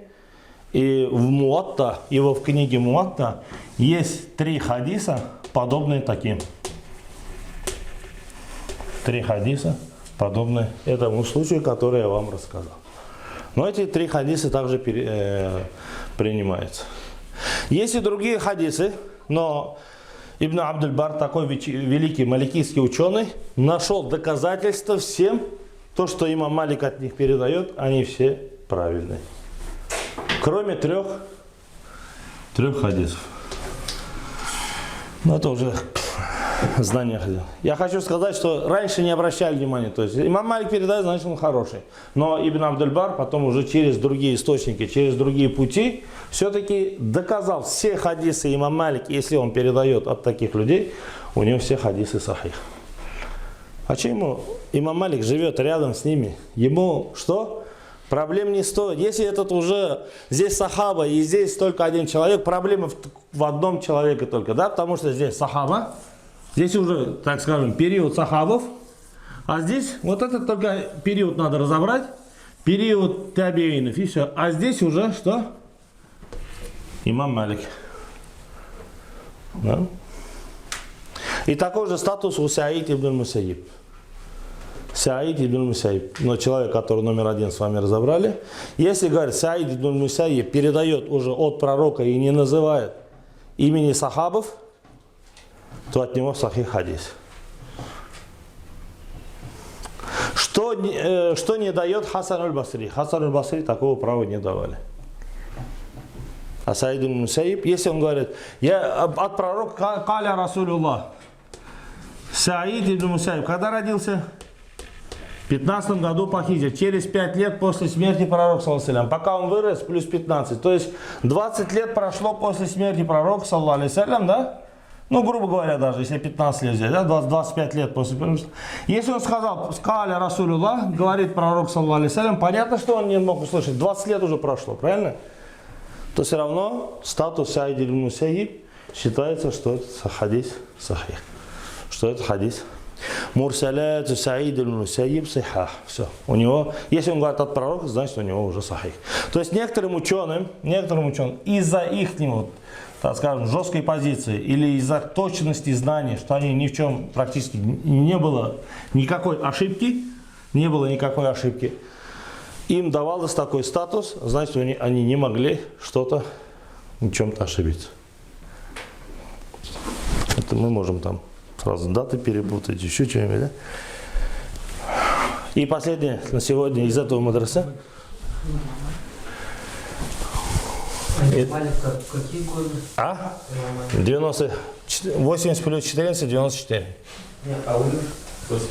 И в Муатта, его в книге Муатта есть 3 хадиса, подобные таким. 3 хадиса, подобные этому случаю, который я вам рассказал. Но эти 3 хадиса также принимаются. Есть и другие хадисы, но Ибн Абдуль-Бар, такой великий маликийский ученый, нашел доказательства всем, то, что имам Малик от них передает, они все правильные. Кроме 3 хадисов. Но это уже знание хадисов. Я хочу сказать, что раньше не обращали внимания. То есть имам Малик передает, значит он хороший. Но Ибн Абдуль-Бар потом уже через другие источники, через другие пути все-таки доказал все хадисы имам Малик, если он передает от таких людей, у него все хадисы сахих. А почему имам Малик живет рядом с ними? Ему что? Проблем не стоит. Если этот уже, здесь сахаба и здесь только один человек, проблема в одном человеке только, да, потому что здесь сахаба, здесь уже, так скажем, период сахабов, а здесь вот этот только период надо разобрать, период табиинов и все. А здесь уже что? Имам Малик. Да? И такой же статус у Саид ибн Мусайиб. Саид ибн Мусайиб, но человек, который номер один с вами разобрали. Если, говорит, Саид ибн Мусайиб передает уже от пророка и не называет имени сахабов, то от него сахих хадис. Что не дает Хасан аль-Басри? Хасан аль-Басри такого права не давали. А Саид ибн Мусайиб, если он говорит, я от пророка каля Расулуллах. Саид ибн Мусайиб, когда родился? В 15 году по хиджре, через 5 лет после смерти пророка, саллаллаху алейхи, пока он вырос, плюс 15. То есть 20 лет прошло после смерти пророка, саллаллаху алейхи, да? Ну, грубо говоря, даже если 15 лет взять, да? 25 лет после смерти. Если он сказал, скаля Расулуллах, говорит пророк, саллаллаху алейхи, понятно, что он не мог услышать. 20 лет уже прошло, правильно? То все равно статус Саид ибн Мусайиб считается, что это хадис сахих. Что это хадис? Мурсаляту Саид ибн Мусайиб сихах. Все. У него, если он говорит от пророка, значит у него уже сахих. То есть некоторым ученым из-за их, так скажем, жесткой позиции или из-за точности знаний, что они ни в чем практически не было никакой ошибки, им давался такой статус, значит они не могли что-то в чем-то ошибиться. Это мы можем там сразу даты перепутать, еще что-нибудь, да? И последнее на сегодня из этого мадраса. Какие годы? 80 плюс 14, 94. Нет, а умер?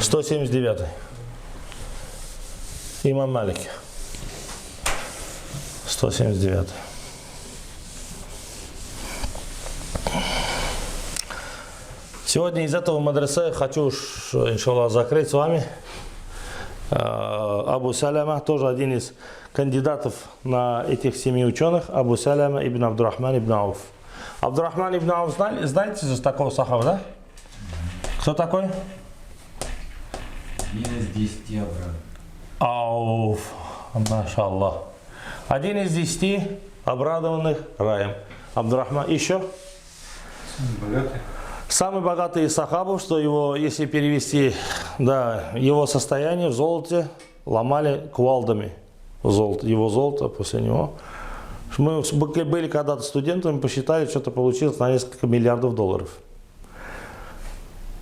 179. Имам Малик. 179. Сегодня из этого мадраса я хочу, иншаллах, закрыть с вами. Абу Саляма, тоже один из кандидатов на этих 7 ученых, Абу Саляма ибн Абдурахман ибн Ауф. Абдурахман ибн Ауф, знаете же такого сахаба, да? Кто такой? Один из 10 обратно. Ауф, машаллах. Один из 10 обрадованных раем. Абдурахман. Еще? Самый богатый из сахабов, что его, если перевести, да, его состояние в золоте ломали кувалдами. Его золото после него. Мы были когда-то студентами, посчитали, что-то получилось на несколько миллиардов долларов.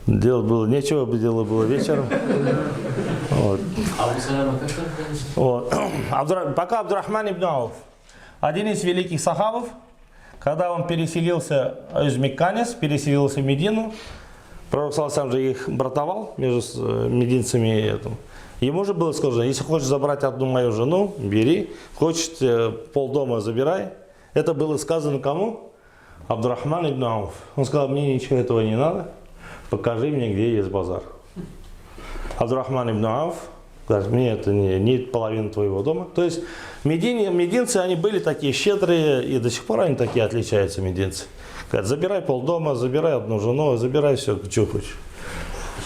Делать было нечего, дело было вечером. Вот. Вот. Пока Абдурахман ибн Ауф, один из великих сахабов, когда он переселился из Мекканес, переселился в Медину, пророк саллаллаху же их братовал между мединцами. Ему же было сказано, если хочешь забрать одну мою жену, бери, хочешь полдома забирай. Это было сказано кому? Абдурахман ибн Ауф. Он сказал, мне ничего этого не надо, покажи мне, где есть базар. Абдурахман ибн Ауф говорит, мне это не половина твоего дома. То есть мединцы, они были такие щедрые, и до сих пор они такие отличаются, мединцы. Говорят, забирай полдома, забирай одну жену, забирай все, что хочешь.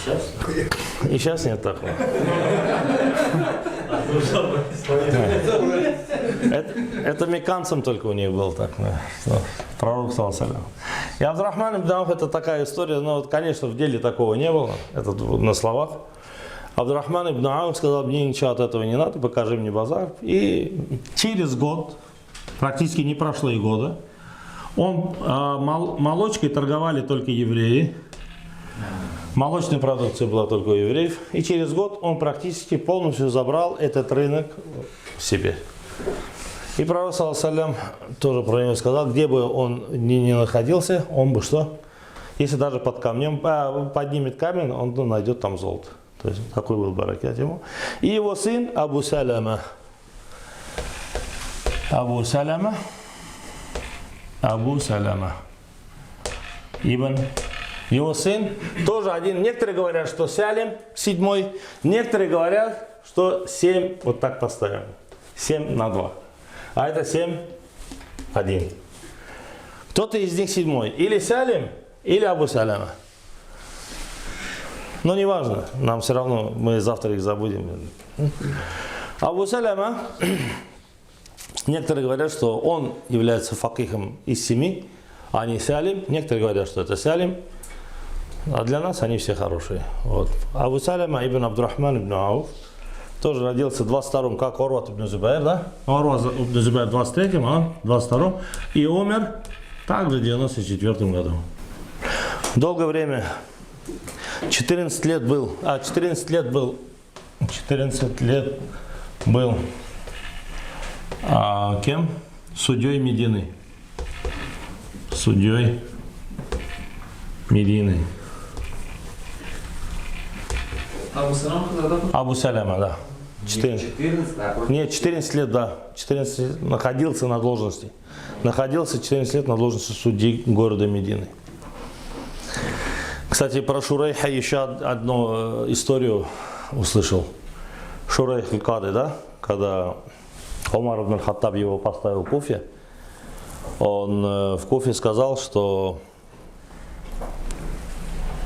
Сейчас? И сейчас нет такого. Это мекканцам только у них был так. Пророк саллаллаху. И Абдурахман ибн Ауф, это такая история, но, конечно, в деле такого не было, это на словах. Абдурахман ибн Ауф сказал, мне ничего от этого не надо, покажи мне базар. И через год, практически не прошло и года, молочкой торговали только евреи. Молочная продукция была только у евреев. И через год он практически полностью забрал этот рынок в себе. И пророк саллаллаху тоже про него сказал, где бы он ни находился, он бы что? Если даже под камнем поднимет камень, он найдет там золото. То есть такой был баракат ему. И его сын Абу Саляма. Абу Саляма. Его сын тоже один. Некоторые говорят, что Салим 7, некоторые говорят, что 7 вот так поставим. 7 на 2. А это 7, 1. Кто-то из них седьмой. Или Салим, или Абу Саляма. Но не важно, нам все равно, мы завтра их забудем. Абу Саляма, некоторые говорят, что он является факихом из 7, а не Салим. Некоторые говорят, что это Салим. А для нас они все хорошие. Вот. Абу Саляма ибн Абдурахман ибн Ауф тоже родился в 22-м, как Урват ибн Зубайр, да? Урват ибн Зубайр в 23-м, а в 22-м. И умер также в 94-м году. Долгое время, 14 лет был кем? Судьей Медины. Судьей Медины. Абу Салам, когда Абу Саляма, да. 14 лет, да. 14 лет находился на должности. Находился 14 лет на должности судьи города Медины. Кстати, про Шурейха еще одну историю услышал. Шурейх аль-Кади, да? Когда Умар ибн Хаттаб его поставил в Куфе, он в Куфе сказал, что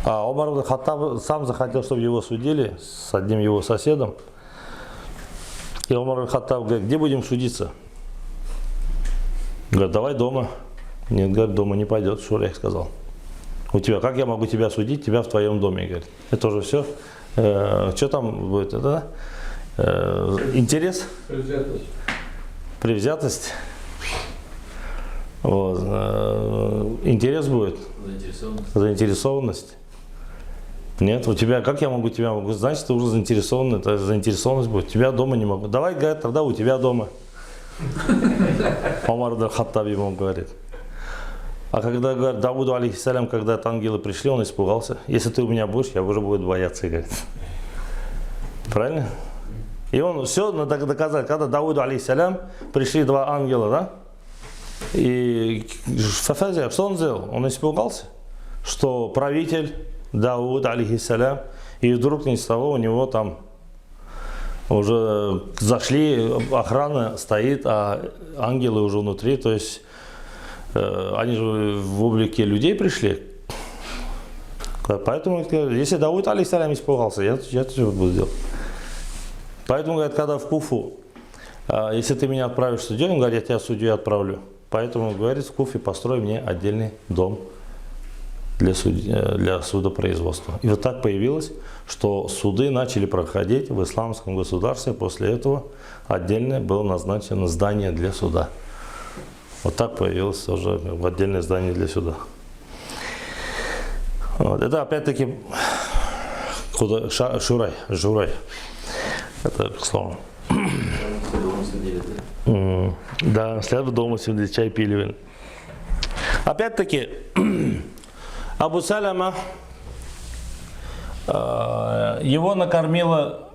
Умар ибн Хаттаб сам захотел, чтобы его судили с одним его соседом. И Умар ибн Хаттаб говорит: где будем судиться? Говорит: давай дома. Нет, говорит, дома не пойдет, Шурейх сказал. У тебя, как я могу тебя судить, тебя в твоем доме, говорит. Это уже все. Что там будет? Это, интерес? Привзятость. Вот. Интерес будет? Заинтересованность. Нет, у тебя, как я могу тебя, значит, ты уже заинтересован, это заинтересованность будет. Тебя дома не могу. Давай, говорит, тогда у тебя дома. Умар ибн Хаттаб ему говорит. А когда, говорит, Давуду алейхиссалям, когда ангелы пришли, он испугался. Если ты у меня будешь, я уже буду бояться, говорит. Правильно? И он все надо доказать. Когда Давуду алейхиссалям пришли два ангела, да? И что он сделал? Он испугался, что правитель Дауд алейхиссалям, и вдруг ни с того у него там уже зашли, охрана стоит, а ангелы уже внутри, то есть они же в облике людей пришли. Поэтому, если Дауд алейхиссалям испугался, я тоже буду делать. Поэтому, говорят, когда в Куфу, если ты меня отправишь судьей, он говорит, я тебя судью отправлю. Поэтому, говорит, в Куфе построй мне отдельный дом для судопроизводства. И вот так появилось, что суды начали проходить в исламском государстве. После этого отдельно было назначено здание для суда. Вот так появилось уже отдельное здание для суда. Вот. Это опять-таки Шурай. Это к слову. Да, следует дома сидели, чай пили. Опять-таки, Абу Саляма, его накормила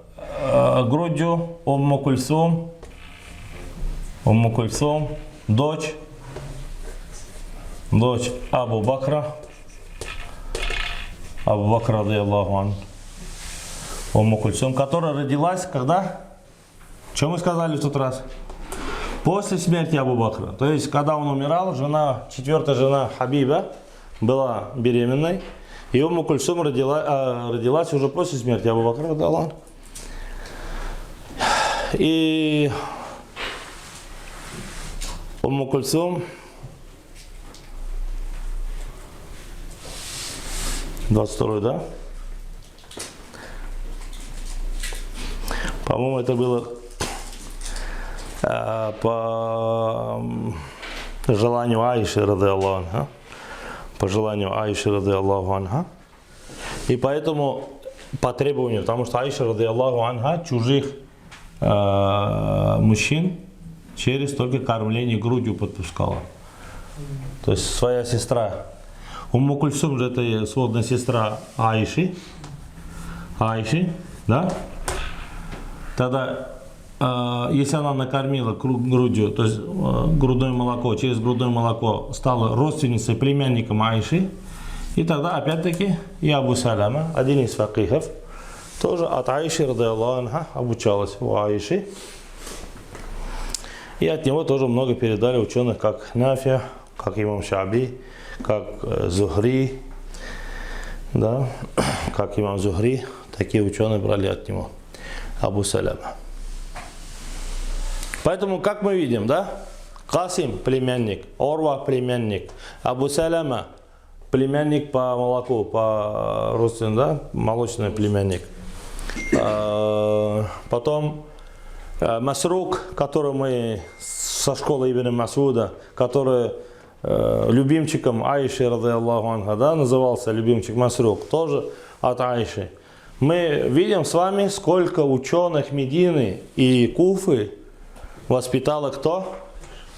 грудью Умму Кульсум, дочь Абу Бакра, радиаллаху анху, Умму Кульсум, которая родилась когда? Что мы сказали в тот раз? После смерти Абу Бакра. То есть, когда он умирал, четвертая жена Хабиба была беременной, и Умму Кульсум родилась уже после смерти Абу Бакра, радиаллаху анху. И Умму Кульсум 22-й, да? По-моему, это было по желанию Аиши, радиаллаху анха. По желанию Аиши, радиаллаху анха. И поэтому по требованию, потому что Аиша, радиаллаху анха, чужих мужчин через только кормление грудью подпускала. То есть своя сестра. Умму Кульсум же это сводная сестра Аиши, да? Тогда, если она накормила грудью, то есть грудное молоко, через грудное молоко стала родственницей, племянником Аиши, и тогда опять-таки и Абу Саляма, один из факихов, тоже от Аиши, радиаллаху анха, обучалась у Аиши. И от него тоже много передали ученых, как Нафи, как имам Шаби, как Зухри, да, как имам Зухри. Такие ученые брали от него. Абу Саляма. Поэтому, как мы видим, да, Касим племянник, Орва племянник, Абу Саляма племянник по молоку, по родственному, да, молочный племянник. Потом Масрук, который мы со школы Ибн Масуда, который любимчиком Аиши, радиаллаху анха, да, назывался любимчик Масрук, тоже от Аиши. Мы видим с вами, сколько ученых Медины и Куфы воспитала кто?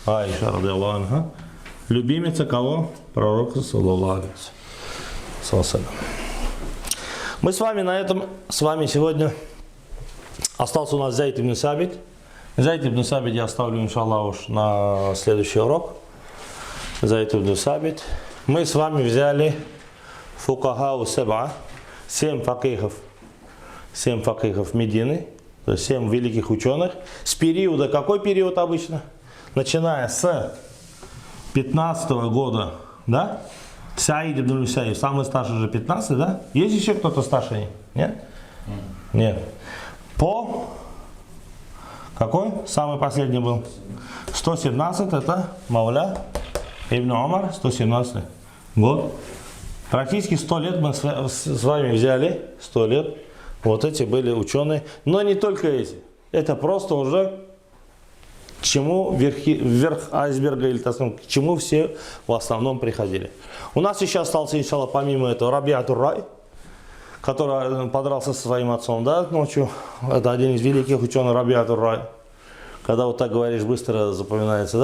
Аиша, радиаллаху анха. Любимица кого? Пророка, саллаллаху алейхи вассалям. Мы с вами на этом, с вами сегодня остался у нас Зайд ибн Сабит. Зайд ибн Сабит я оставлю, иншаллах, уж на следующий урок. Зайд ибн Сабит. Мы с вами взяли фукахау саба, 7 факихов Медины, то есть 7 великих ученых. С периода, какой период обычно? Начиная с 15 года, да? Саид ибн Мусаиб, самый старший же 15, да? Есть еще кто-то старше? Нет? Нет. По какой? Самый последний был. 117, это Мауля ибн Умар, 117 год. Практически 100 лет мы с вами взяли, 100 лет. Вот эти были ученые. Но не только эти. Это просто уже к чему верх айсберга, или так сказать, к чему все в основном приходили. У нас еще остался, иншаллах, помимо этого, Рабиат ар-Рай, который подрался со своим отцом, да, ночью. Это один из великих ученых, Рабиат ар-Рай. Когда вот так говоришь, быстро запоминается,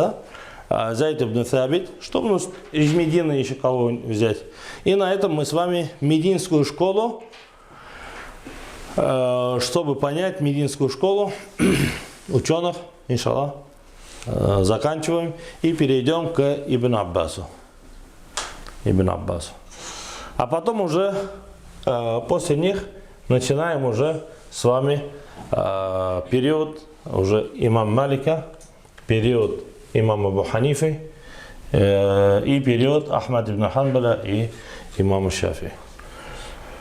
да? Зайд ибн Сабит. Чтобы ну, из Медины еще кого взять. И на этом мы с вами мединскую школу, чтобы понять мединскую школу ученых, иншаллах, заканчиваем и перейдем к Ибн Аббасу. А потом уже после них начинаем уже с вами период уже имам Малика, период имама Абу Ханифы и период Ахмад ибн Ханбаля и имама Шафи.